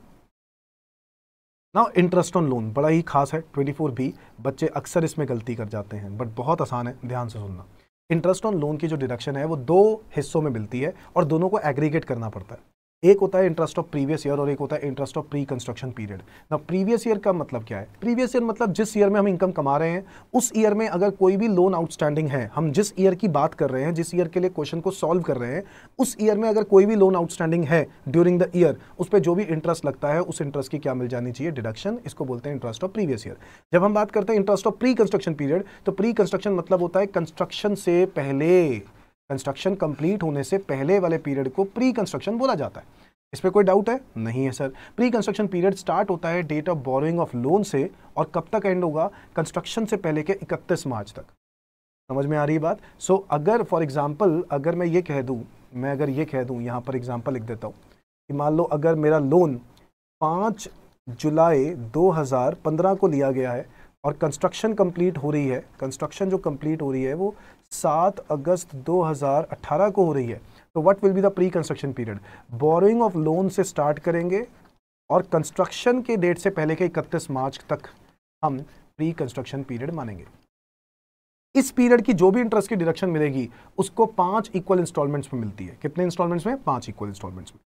Now interest on loan बड़ा ही खास है, 24B। बच्चे अक्सर इसमें गलती कर जाते हैं, बट बहुत आसान है, ध्यान से सुनना। इंटरेस्ट ऑन लोन की जो डिडक्शन है वो 2 हिस्सों में मिलती है और दोनों को एग्रीगेट करना पड़ता है। एक होता है इंटरेस्ट ऑफ प्रीवियस ईयर और एक होता है interest of pre construction period. ना प्रीवियस ईयर का मतलब क्या है? प्रीवियस ईयर मतलब जिस ईयर में हम इनकम कमा रहे हैं उस ईयर में अगर कोई भी लोन आउटस्टैंडिंग है, हम जिस ईयर की बात कर रहे हैं, जिस ईयर के लिए क्वेश्चन को सॉल्व कर रहे हैं, उस ईयर में अगर कोई भी लोन आउटस्टैंडिंग है ड्यूरिंग द ईयर, उस पर जो भी इंटरेस्ट लगता है उस इंटरेस्ट की क्या मिल जानी चाहिए? डिडक्शन। इसको बोलते हैं इंटरेस्ट ऑफ प्रीवियस ईयर। जब हम बात करते हैं interest of pre construction period, तो प्री कंस्ट्रक्शन मतलब होता है कंस्ट्रक्शन से पहले, कंस्ट्रक्शन कंप्लीट होने से पहले वाले पीरियड को प्री कंस्ट्रक्शन बोला जाता है। इस पे कोई डाउट है? नहीं है sir. Pre construction period start होता है date of borrowing of loan से और कब तक एंड होगा? कंस्ट्रक्शन से पहले के 31 मार्च तक। समझ में आ रही है बात? सो अगर फॉर एग्जांपल अगर मैं ये कह दूं, यहाँ पर एग्जांपल लिख देता हूँ कि मान लो अगर मेरा लोन 5 जुलाई 2015 को लिया गया है और कंस्ट्रक्शन कंप्लीट हो रही है, कंस्ट्रक्शन जो कंप्लीट हो रही है वो 7 अगस्त 2018 को हो रही है, तो what will be the pre construction period? Borrowing of loan से स्टार्ट करेंगे और कंस्ट्रक्शन के डेट से पहले के 31 मार्च तक हम प्री कंस्ट्रक्शन पीरियड मानेंगे। इस पीरियड की जो भी इंटरेस्ट की डिडक्शन मिलेगी उसको 5 इक्वल इंस्टॉलमेंट्स में मिलती है। कितने इंस्टॉलमेंट्स में? 5 इक्वल इंस्टॉलमेंट्स में।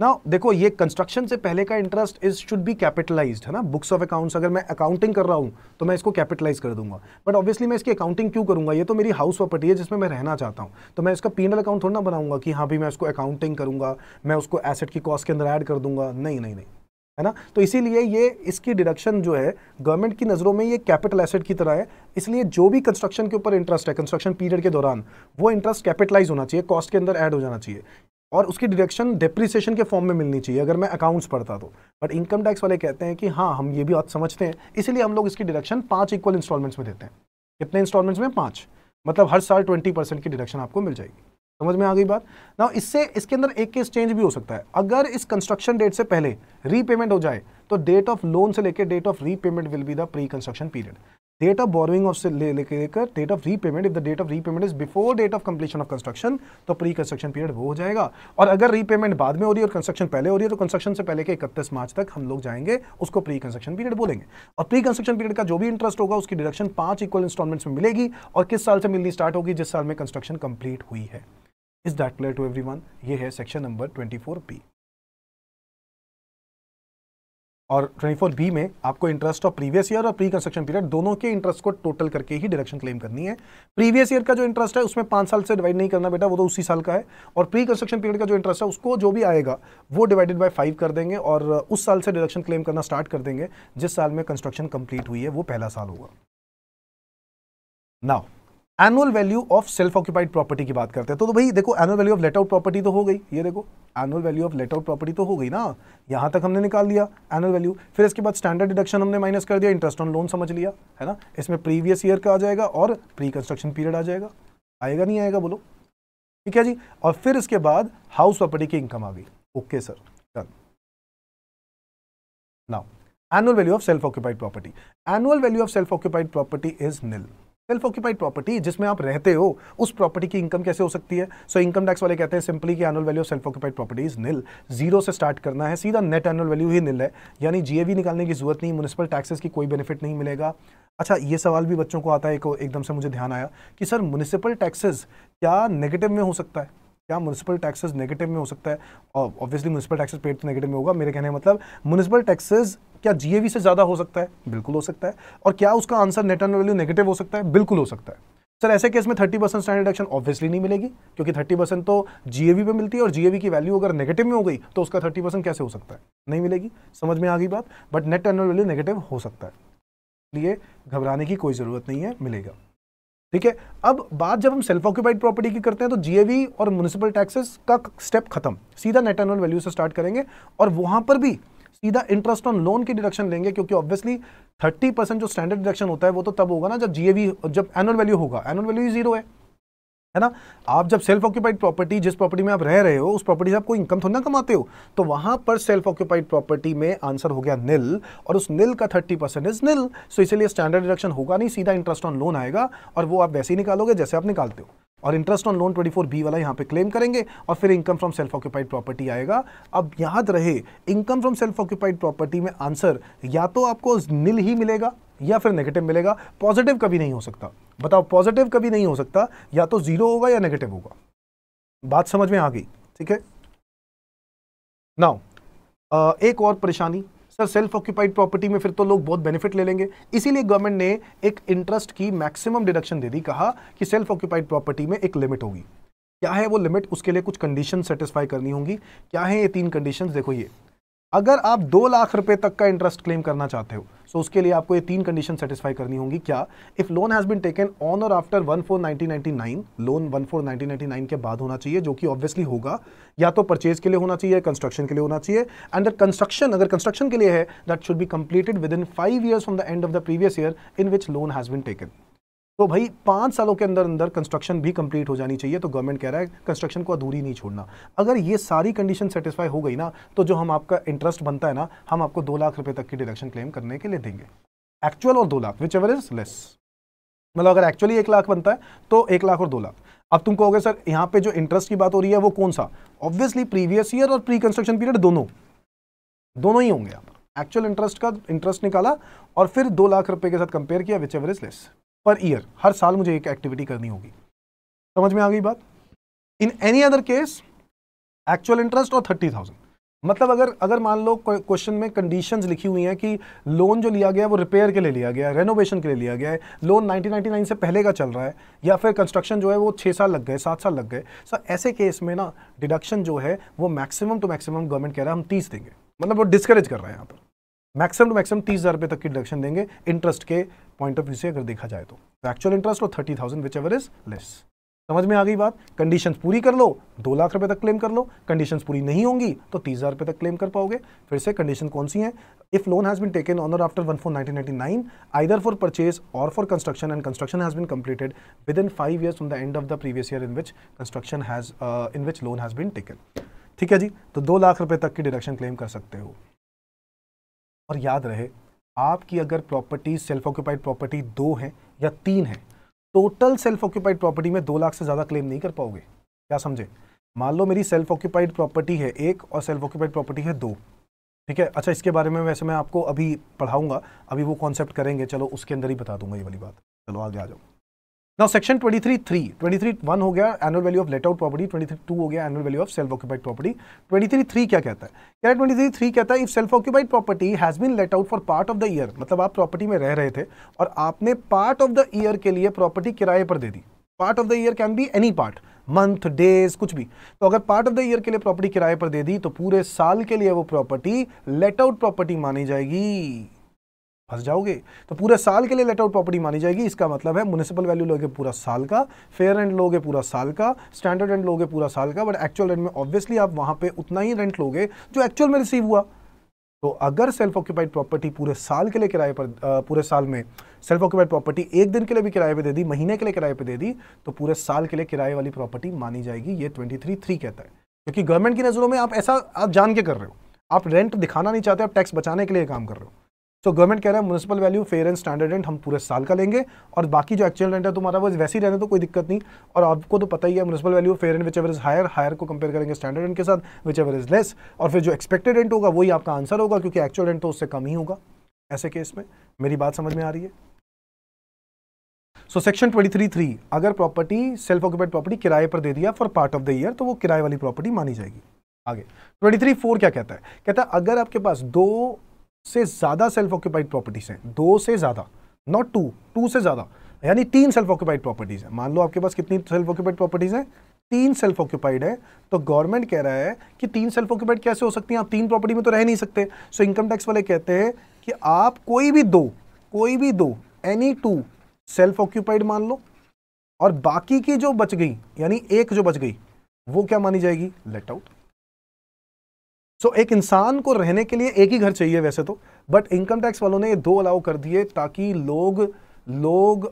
ना देखो, ये कंस्ट्रक्शन से पहले का interest is should be capitalised, है ना। बुक्स ऑफ अकाउंट्स, अगर मैं अकाउंटिंग कर रहा हूं तो मैं इसको कैपिटलाइज कर दूंगा, बट ऑब्वियसली मैं इसकी अकाउंटिंग क्यों करूंगा? ये तो मेरी हाउस प्रॉपर्टी है जिसमें मैं रहना चाहता हूं, तो मैं इसका पीएनएल अकाउंट थोड़ा ना बनाऊंगा कि हाँ भी मैं उसको अकाउंटिंग करूंगा, मैं उसको एसेट की कॉस्ट के अंदर ऐड कर दूंगा। नहीं नहीं नहीं, है ना। तो इसीलिए ये इसकी डिडक्शन जो है गवर्नमेंट की नज़रों में ये कैपिटल एसेट की तरह है, इसलिए जो भी कंस्ट्रक्शन के ऊपर इंटरेस्ट है कंस्ट्रक्शन पीरियड के दौरान, वो इंटरेस्ट कैपिटलाइज होना चाहिए, कॉस्ट के अंदर ऐड हो जाना चाहिए, और उसकी डिडक्शन डेप्रिसिएशन के फॉर्म में मिलनी चाहिए अगर मैं अकाउंट्स पढ़ता तो। बट इनकम टैक्स वाले कहते हैं कि हाँ हम ये भी बात समझते हैं, इसीलिए हम लोग इसकी डिडक्शन 5 इक्वल इंस्टॉलमेंट्स में देते हैं। कितने इंस्टॉलमेंट्स में? 5, मतलब हर साल 20% की डिडक्शन आपको मिल जाएगी। समझ में आ गई बात ना। इससे इसके अंदर एक केस चेंज भी हो सकता है, अगर इस कंस्ट्रक्शन डेट से पहले रीपेमेंट हो जाए तो डेट ऑफ लोन से लेकर date of repayment will be the pre construction period. Date of borrowing of से लेकर date of repayment, if the date of repayment is before date of completion of construction, तो pre construction period वो हो जाएगा। और अगर repayment बाद में हो रही है और कंस्ट्रक्शन पहले हो रही है तो कंस्ट्रक्शन से पहले के 31 मार्च तक हम लोग जाएंगे, उसको प्री कंस्ट्रक्शन पीरियड बोलेंगे। और प्री कंस्ट्रक्शन पीरियड का जो भी इंटरेस्ट होगा उसकी डिडक्शन 5 इक्वल इंस्टॉलमेंट्स में मिलेगी, और किस साल से मिलनी स्टार्ट होगी? जिस साल में कंस्ट्रक्शन कंप्लीट हुई है। Is that clear to everyone? ये है सेक्शन नंबर 24B। और 24B में आपको इंटरेस्ट ऑफ प्रीवियस ईयर और प्री कंस्ट्रक्शन पीरियड दोनों के इंटरेस्ट को टोटल करके ही डिडक्शन क्लेम करनी है। प्रीवियस ईयर का जो इंटरेस्ट है उसमें 5 साल से डिवाइड नहीं करना बेटा, वो तो उसी साल का है। और प्री कंस्ट्रक्शन पीरियड का जो इंटरेस्ट है उसको जो भी आएगा वो डिवाइडेड बाय 5 कर देंगे, और उस साल से डिडक्शन क्लेम करना स्टार्ट कर देंगे जिस साल में कंस्ट्रक्शन कंप्लीट हुई है, वो पहला साल होगा। Now annual value of self occupied property की बात करते हैं। तो भाई देखो, annual value of let out property तो हो गई, ये देखो annual value of let out property तो हो गई ना, यहां तक हमने निकाल लिया एनुअल वैल्यू। फिर इसके बाद स्टैंडर्ड डिडक्शन हमने माइनस कर दिया, इंटरेस्ट ऑन लोन समझ लिया, है ना। इसमें प्रीवियस ईयर का आ जाएगा और प्री कंस्ट्रक्शन पीरियड आ जाएगा। आएगा नहीं आएगा बोलो? ठीक है जी। और फिर इसके बाद हाउस प्रॉपर्टी की इनकम आ गई। Okay sir, done. Now annual value of self occupied property. Annual value of self occupied property is nil. Self occupied property जिसमें आप रहते हो, उस प्रॉपर्टी की इनकम कैसे हो सकती है? सो इनकम टैक्स वाले कहते हैं सिंपली कि annual value of self occupied property is nil. Zero से स्टार्ट करना है, सीधा नेट एनुअल वैल्यू ही निल है, यानी जीएवी निकालने की जरूरत नहीं, म्युनिसिपल टैक्सेस की कोई बेनिफिट नहीं मिलेगा। अच्छा, ये सवाल भी बच्चों को आता है, एकदम से मुझे ध्यान आया कि सर म्युनिसिपल टैक्सेस क्या नेगेटिव में हो सकता है? क्या म्युनिसिपल टैक्सेस नेगेटिव में हो सकता है? और ऑब्वियसली म्युनिसिपल टैक्सेस पेड तो नेगेटिव में होगा। मेरे कहने का मतलब म्युनिसिपल टैक्सेस क्या जीएवी से ज्यादा हो सकता है? बिल्कुल हो सकता है। और क्या उसका answer net annual value negative हो सकता है? बिल्कुल हो सकता है। सर ऐसे केस में 30% स्टैंडर्ड डिडक्शन ऑब्वियसली नहीं मिलेगी, क्योंकि 30% तो जीएवी पे मिलती है, और जीएवी की वैल्यू अगर नेगेटिव में हो गई तो उसका 30% कैसे हो सकता है? नहीं मिलेगी। समझ में आ गई बात? But net annual value negative हो सकता है, इसलिए घबराने की कोई जरूरत नहीं है, मिलेगा। ठीक है। अब बात जब हम सेल्फ ऑक्यूपाइड प्रॉपर्टी की करते हैं तो जीएवी और म्युनिसिपल टैक्सेस का स्टेप खत्म, सीधा नेट एनुअल वैल्यू से स्टार्ट करेंगे, और वहां पर भी सीधा इंटरेस्ट ऑन लोन की डिडक्शन लेंगे, क्योंकि ऑब्वियसली 30% जो स्टैंडर्ड डिडक्शन होता है वो तो तब होगा ना जब जीएवी, जब एनुअल वैल्यू होगा। एनुअल वैल्यू जीरो है ना। आप जब सेल्फ ऑक्यूपाइड प्रॉपर्टी, जिस प्रॉपर्टी में आप रह रहे हो, उस प्रॉपर्टी से आप कोई इनकम थोड़ा ना कमाते हो, तो वहां पर सेल्फ ऑक्यूपाइड प्रॉपर्टी में आंसर हो गया निल, और उस निल का 30% इज निल। सो इसलिए स्टैंडर्ड डिडक्शन होगा नहीं, सीधा इंटरेस्ट ऑन लोन आएगा, और वो आप वैसे ही निकालोगे जैसे आप निकालते हो, और इंटरेस्ट ऑन लोन 24B वाला यहाँ पे क्लेम करेंगे, और फिर income from self occupied property आएगा। अब याद रहे, income from self occupied property में आंसर या तो आपको निल ही मिलेगा या फिर नेगेटिव मिलेगा, पॉजिटिव कभी नहीं हो सकता। बताओ, पॉजिटिव कभी नहीं हो सकता, या तो जीरो होगा या नेगेटिव होगा। बात समझ में आ गई? ठीक है। नाउ एक और परेशानी, सर सेल्फ ऑक्यूपाइड प्रॉपर्टी में फिर तो लोग बहुत बेनिफिट ले लेंगे, इसीलिए गवर्नमेंट ने एक इंटरेस्ट की मैक्सिमम डिडक्शन दे दी। कहा कि सेल्फ ऑक्यूपाइड प्रॉपर्टी में एक लिमिट होगी। क्या है वो लिमिट? उसके लिए कुछ कंडीशन सेटिस्फाई करनी होंगी। क्या है ये 3 कंडीशंस? देखो, ये अगर आप 2 लाख रुपए तक का इंटरेस्ट क्लेम करना चाहते हो, सो उसके लिए आपको ये 3 कंडीशन सेटिस्फाई करनी होंगी। क्या? If loan has been taken on or after 1/4/1999, loan 1/4/1999 के बाद होना चाहिए, जो कि ऑब्वियसली होगा, या तो परचेज के लिए होना चाहिए, कंस्ट्रक्शन के लिए होना चाहिए, एंड कंस्ट्रक्शन, अगर कंस्ट्रक्शन के लिए है, that should be completed within 5 years from the end of the previous year in which loan has been taken. तो भाई 5 सालों के अंदर अंदर कंस्ट्रक्शन भी कंप्लीट हो जानी चाहिए, तो गवर्नमेंट कह रहा है कंस्ट्रक्शन को अधूरी नहीं छोड़ना। अगर ये सारी कंडीशन सेटिस्फाई हो गई ना, तो जो हम आपका इंटरेस्ट बनता है ना, हम आपको 2 लाख रुपए तक की डिडक्शन क्लेम करने के लिए देंगे, एक्चुअल और 2 lakh, which ever is less. मतलब अगर एक्चुअली 1 लाख बनता है तो 1 लाख और 2 लाख। अब तुम कहोगे सर यहाँ पे जो इंटरेस्ट की बात हो रही है वो कौन सा? ऑब्वियसली प्रीवियस ईयर और प्री कंस्ट्रक्शन पीरियड दोनों ही होंगे। आप एक्चुअल इंटरेस्ट का इंटरेस्ट निकाला और फिर 2 लाख रुपए के साथ कंपेयर किया, whichever is less. Per year, हर साल मुझे एक एक्टिविटी करनी होगी। समझ में आ गई बात? In any other case actual interest और 30,000। मतलब अगर मान लो क्वेश्चन में कंडीशंस लिखी हुई हैं कि लोन जो लिया गया है वो रिपेयर के लिए लिया गया है, रेनोवेशन के लिए लिया गया है, लोन 1999 से पहले का चल रहा है, या फिर कंस्ट्रक्शन जो है वो 6 साल लग गए, 7 साल लग गए, सर ऐसे केस में ना डिडक्शन जो है वो मैक्सिमम टू मैक्सिमम गवर्नमेंट कह रहा है हम 30 देंगे। मतलब वो डिस्करेज कर रहे हैं यहाँ पर, मैक्सिमम टू मैक्सिमम 30,000 रुपये तक की डिडक्शन देंगे इंटरेस्ट के पॉइंट ऑफ व्यू से अगर देखा जाए तो एक्चुअल इंटरेस्ट और 30,000 विच एवर इज लेस। समझ में आ गई बात? कंडीशंस पूरी कर लो 2 लाख रुपए तक क्लेम कर लो, कंडीशंस पूरी नहीं होंगी तो 30,000 रुपए तक क्लेम कर पाओगे। फिर से कंडीशन कौन सी है? If loan has been taken on or after 1/4/1999 either for purchase or for construction and construction has been completed within 5 years from the end of the previous year in which loan has been taken. ठीक है जी, तो 2 लाख रुपए तक की deduction claim कर सकते हो। और याद रहे, आपकी अगर प्रॉपर्टी सेल्फ ऑक्यूपाइड प्रॉपर्टी 2 है या 3 है, टोटल सेल्फ ऑक्यूपाइड प्रॉपर्टी में 2 लाख से ज्यादा क्लेम नहीं कर पाओगे। क्या समझे? मान लो मेरी सेल्फ ऑक्यूपाइड प्रॉपर्टी है 1 और सेल्फ ऑक्यूपाइड प्रॉपर्टी है 2। ठीक है, अच्छा इसके बारे में वैसे मैं आपको अभी पढ़ाऊंगा, अभी वो कॉन्सेप्ट करेंगे, चलो उसके अंदर ही बता दूंगा ये वाली बात। चलो आगे आ जाओ। नाउ सेक्शन 23(3) हो गया annual value of let out property, 23(2) हो गया annual value of self occupied property. 23(3) क्या कहता है? क्या 23(3) कहता है if self occupied property has been let out for part of the year, मतलब आप प्रॉपर्टी में रह रहे थे और आपने पार्ट ऑफ द ईयर के लिए प्रॉपर्टी किराए पर दे दी। Part of the year can be any part, month, days, कुछ भी। तो अगर पार्ट ऑफ द ईयर के लिए प्रॉपर्टी किराए पर दे दी तो पूरे साल के लिए वो प्रॉपर्टी लेट आउट प्रॉपर्टी मानी जाएगी। फंस जाओगे। तो पूरे साल के लिए लेट आउट प्रॉपर्टी मानी जाएगी। इसका मतलब है म्युनिसिपल वैल्यू लोगे पूरा साल का, फेयर रेंट लोगे पूरा साल का, स्टैंडर्ड रेंट लोगे पूरा साल का, बट एक्चुअल रेंट में ऑब्वियसली आप वहां पे उतना ही रेंट लोगे जो एक्चुअल में रिसीव हुआ। तो अगर सेल्फ ऑक्यूपाइड प्रॉपर्टी पूरे साल के लिए किराए पर, पूरे साल में सेल्फ ऑक्यूपाइड प्रॉपर्टी 1 दिन के लिए भी किराए पे दे दी, महीने के लिए किराए पे दे दी, तो पूरे साल के लिए किराए वाली प्रॉपर्टी मानी जाएगी। ये 23(3) कहता है। क्योंकि गवर्नमेंट की नजरों में आप ऐसा आप जान के कर रहे हो, आप रेंट दिखाना नहीं चाहते, आप टैक्स बचाने के लिए काम कर रहे हो। तो गवर्नमेंट कह रहा है municipal value, fair and standard rent हम पूरे साल का लेंगे और बाकी जो एक्चुअल रेंट है तुम्हारा वो वैसे ही रहने तो कोई दिक्कत नहीं। और आपको तो पता ही है municipal value, fair and whichever is higher को कंपेयर करेंगे स्टैंडर्ड रेंट के साथ, विच एवर इज लेस, और फिर जो एक्सपेक्टेड रेंट होगा वही आपका आंसर होगा क्योंकि एक्चुअल रेंट तो उससे कम ही होगा। ऐसे केस में मेरी बात समझ में आ रही है? सो सेक्शन 23(3) अगर प्रॉपर्टी सेल्फ ऑक्यूपाइड प्रॉपर्टी किराए पर दे दिया for part of the year तो वो किराए वाली प्रॉपर्टी मानी जाएगी। आगे 23(4) क्या कहता है? कहता है अगर आपके पास 2 से ज्यादा सेल्फ ऑक्यूपाइड प्रॉपर्टीज हैं, 2 से ज्यादा, नॉट 2 से ज्यादा, यानी 3 सेल्फ ऑक्यूपाइड प्रॉपर्टीज है। मान लो आपके पास कितनी सेल्फ ऑक्यूपाइड प्रॉपर्टीज हैं? 3 सेल्फ ऑक्यूपाइड है। तो गवर्नमेंट कह रहा है कि 3 सेल्फ ऑक्यूपाइड कैसे हो सकती हैं? आप 3 प्रॉपर्टी में तो रह नहीं सकते। सो इनकम टैक्स वाले कहते हैं कि आप कोई भी दो एनी 2 सेल्फ ऑक्यूपाइड मान लो और बाकी की जो बच गई, यानी एक जो बच गई, वो क्या मानी जाएगी? Let out. सो एक इंसान को रहने के लिए एक ही घर चाहिए वैसे तो, बट इनकम टैक्स वालों ने ये 2 अलाउ कर दिए ताकि लोग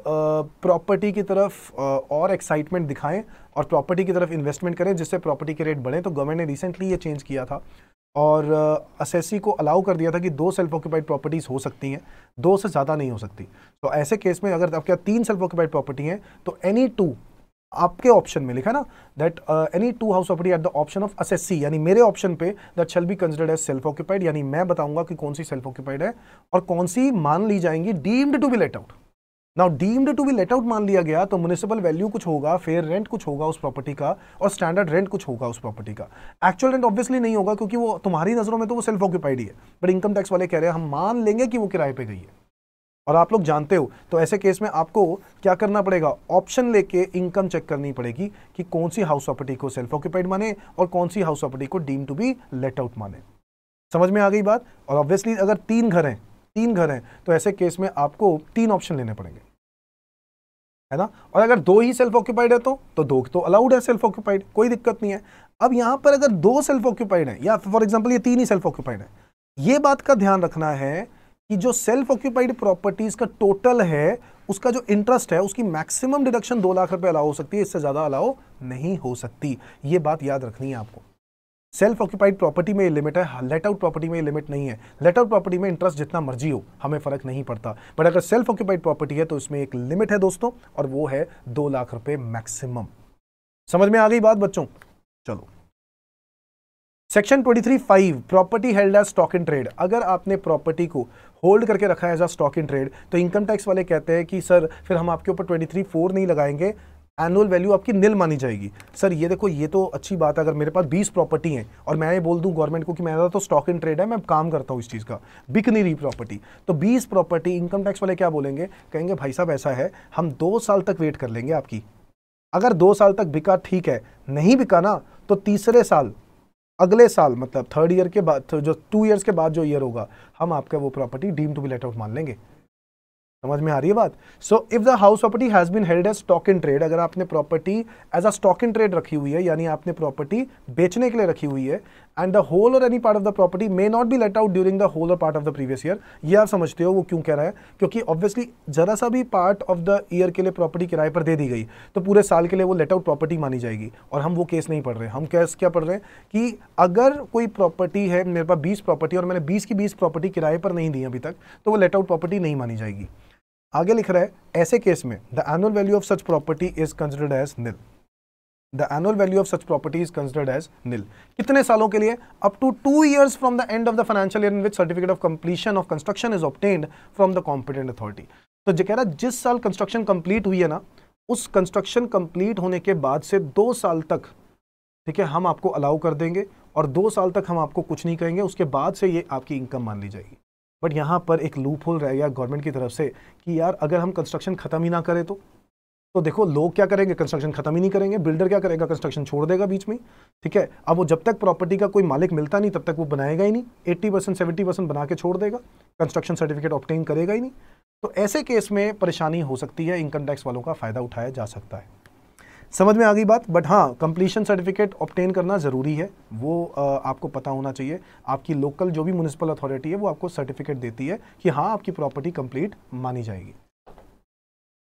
प्रॉपर्टी की तरफ और एक्साइटमेंट दिखाएं और प्रॉपर्टी की तरफ इन्वेस्टमेंट करें जिससे प्रॉपर्टी के रेट बढ़े। तो गवर्नमेंट ने रिसेंटली ये चेंज किया था और असेसी को अलाउ कर दिया था कि 2 सेल्फ ऑक्यूपाइड प्रॉपर्टीज हो सकती हैं, 2 से ज़्यादा नहीं हो सकती। तो ऐसे केस में अगर आपके 3 सेल्फ ऑक्यूपाइड प्रॉपर्टी हैं तो एनी 2, आपके ऑप्शन में लिखा ना that any 2 house property at the option of assessee, यानी मेरे ऑप्शन पे that shall be considered as self occupied, यानी मैं बताऊंगा कि कौन सी सेल्फ ऑक्यूपाइड है और कौन सी मान ली जाएंगी deemed to be let out. Now deemed to be let out मान लिया गया तो म्युनिसिपल वैल्यू कुछ होगा, फेयर रेंट कुछ होगा उस प्रॉपर्टी का और स्टैंडर्ड रेंट कुछ होगा उस प्रॉपर्टी का। एक्चुअल रेंट ऑब्वियसली नहीं होगा क्योंकि वो तुम्हारी नजरों में तो वो सेल्फ ऑक्यूपाइड ही है, बट इनकम टैक्स वाले कह रहे हैं हम मान लेंगे कि वो किराए पे गई है। और आप लोग जानते हो तो ऐसे केस में आपको क्या करना पड़ेगा? ऑप्शन लेके इनकम चेक करनी पड़ेगी कि कौन सी हाउस प्रॉपर्टी को सेल्फ ऑक्यूपाइड माने और कौन सी हाउस प्रॉपर्टी को deem to be let out माने। समझ में आ गई बात? और ऑब्वियसली अगर 3 घर हैं तो ऐसे केस में आपको 3 ऑप्शन लेने पड़ेंगे, है ना। और अगर 2 ही सेल्फ ऑक्यूपाइड है तो 2 तो अलाउड है सेल्फ ऑक्यूपाइड, कोई दिक्कत नहीं है। अब यहां पर अगर 2 सेल्फ ऑक्यूपाइड है या फॉर एग्जांपल ये 3 ही सेल्फ ऑक्यूपाइड है, ये बात का ध्यान रखना है कि जो सेल्फ ऑक्यूपाइड प्रॉपर्टीज का टोटल है उसका जो इंटरेस्ट है उसकी मैक्सिमम डिडक्शन 2 लाख रुपए अलाउ हो सकती है, इससे ज्यादा अलाउ नहीं हो सकती। ये बात याद रखनी है आपको। सेल्फ ऑक्यूपाइड प्रॉपर्टी में लिमिट है, लेट आउट प्रॉपर्टी में लिमिट नहीं है। लेट आउट प्रॉपर्टी में इंटरेस्ट जितना मर्जी हो, हमें फर्क नहीं पड़ता, बट अगर सेल्फ ऑक्यूपाइड प्रॉपर्टी है तो इसमें एक लिमिट है दोस्तों, और वो है 2 लाख रुपए मैक्सिमम। समझ में आ गई बात बच्चों? चलो section 23(5) property held as stock in trade. अगर आपने प्रॉपर्टी को होल्ड करके रखा है as a stock in trade, तो इनकम टैक्स वाले कहते हैं कि सर फिर हम आपके ऊपर 23(4) नहीं लगाएंगे, एनुअल वैल्यू आपकी निल मानी जाएगी। सर ये देखो, ये तो अच्छी बात है, अगर मेरे पास 20 प्रॉपर्टी है और मैं ये बोल दूं गवर्नमेंट को कि मेरा तो स्टॉक इन ट्रेड है, मैं काम करता हूं इस चीज़ का, बिक नहीं रही प्रॉपर्टी, तो 20 प्रॉपर्टी, इनकम टैक्स वाले क्या बोलेंगे, कहेंगे भाई साहब ऐसा है, हम 2 साल तक वेट कर लेंगे आपकी, अगर 2 साल तक बिका ठीक है, नहीं बिका ना तो तीसरे साल, अगले साल मतलब 3rd ईयर के बाद, जो 2 इयर्स के बाद जो ईयर होगा, हम आपका वो property deem to be let out मान लेंगे। समझ में आ रही है बात? So if the house property has been held as stock in trade, अगर आपने property as a stock in trade रखी हुई है, यानी आपने प्रॉपर्टी बेचने के लिए रखी हुई है, and the whole or any part of the property may not be let out during the whole or part of the previous year. ये आप समझते हो वो क्यों कह रहा है, क्योंकि ऑब्वियसली जरा सा भी पार्ट ऑफ द ईयर के लिए प्रॉपर्टी किराए पर दे दी गई तो पूरे साल के लिए वो लेट आउट प्रॉपर्टी मानी जाएगी, और हम वो केस नहीं पढ़ रहे। हम केस क्या पढ़ रहे हैं कि अगर कोई प्रॉपर्टी है, मेरे पास 20 प्रॉपर्टी और मैंने 20 की 20 प्रॉपर्टी किराए पर नहीं दी अभी तक, तो वो लेट आउट प्रॉपर्टी नहीं मानी जाएगी। आगे लिख रहा है, ऐसे केस में the annual value of such property is considered as nil. The annual value of such property is considered as nil. कितने सालों के लिए? Up to 2 years from the end of the financial year in which certificate of completion of construction is obtained from the competent authority. तो जो कह रहा है, जिस साल कंस्ट्रक्शन कंप्लीट हुई है ना, उस कंस्ट्रक्शन कंप्लीट होने के बाद से 2 साल तक, ठीक है, हम आपको अलाउ कर देंगे, और 2 साल तक हम आपको कुछ नहीं कहेंगे, उसके बाद से ये आपकी इनकम मान ली जाएगी। बट यहाँ पर एक लूप होल रह गया गवर्नमेंट की तरफ से कि यार अगर हम कंस्ट्रक्शन खत्म ही ना करें तो देखो लोग क्या करेंगे, कंस्ट्रक्शन खत्म ही नहीं करेंगे, बिल्डर क्या करेगा, कंस्ट्रक्शन छोड़ देगा बीच में, ठीक है। अब वो जब तक प्रॉपर्टी का कोई मालिक मिलता नहीं तब तक वो बनाएगा ही नहीं, 80% 70% बना के छोड़ देगा, कंस्ट्रक्शन सर्टिफिकेट ऑब्टेन करेगा ही नहीं। तो ऐसे केस में परेशानी हो सकती है, इनकम टैक्स वालों का फायदा उठाया जा सकता है। समझ में आ गई बात? बट हाँ, कंप्लीशन सर्टिफिकेट ऑब्टेन करना ज़रूरी है, वो आपको पता होना चाहिए। आपकी लोकल जो भी म्युनिसिपल अथॉरिटी है वो आपको सर्टिफिकेट देती है कि हाँ आपकी प्रॉपर्टी कंप्लीट मानी जाएगी।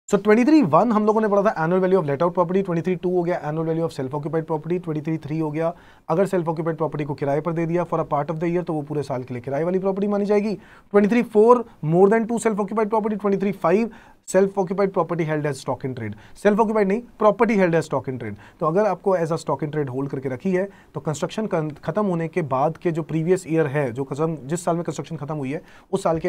सो 23(1) हम लोगों ने पढ़ा था annual value of let out property, 23(2) हो गया annual value of self occupied property, 23(3) हो गया अगर सेल्फ ऑक्यूपाइड प्रॉपर्टी को किराए पर दे दिया for a part of the year तो वो पूरे साल के लिए किराए वाली प्रॉपर्टी मानी जाएगी। 23(4) more than 2 self occupied property, 23(5) self occupied property held as stock in trade, self occupied नहीं, property held as stock in trade. तो अगर आपको as a stock in trade hold करके रखी है तो कंस्ट्रक्शन खत्म होने के बाद के जो प्रीवियस ईयर है, जो जिस साल में कंस्ट्रक्शन खत्म हुई है उस साल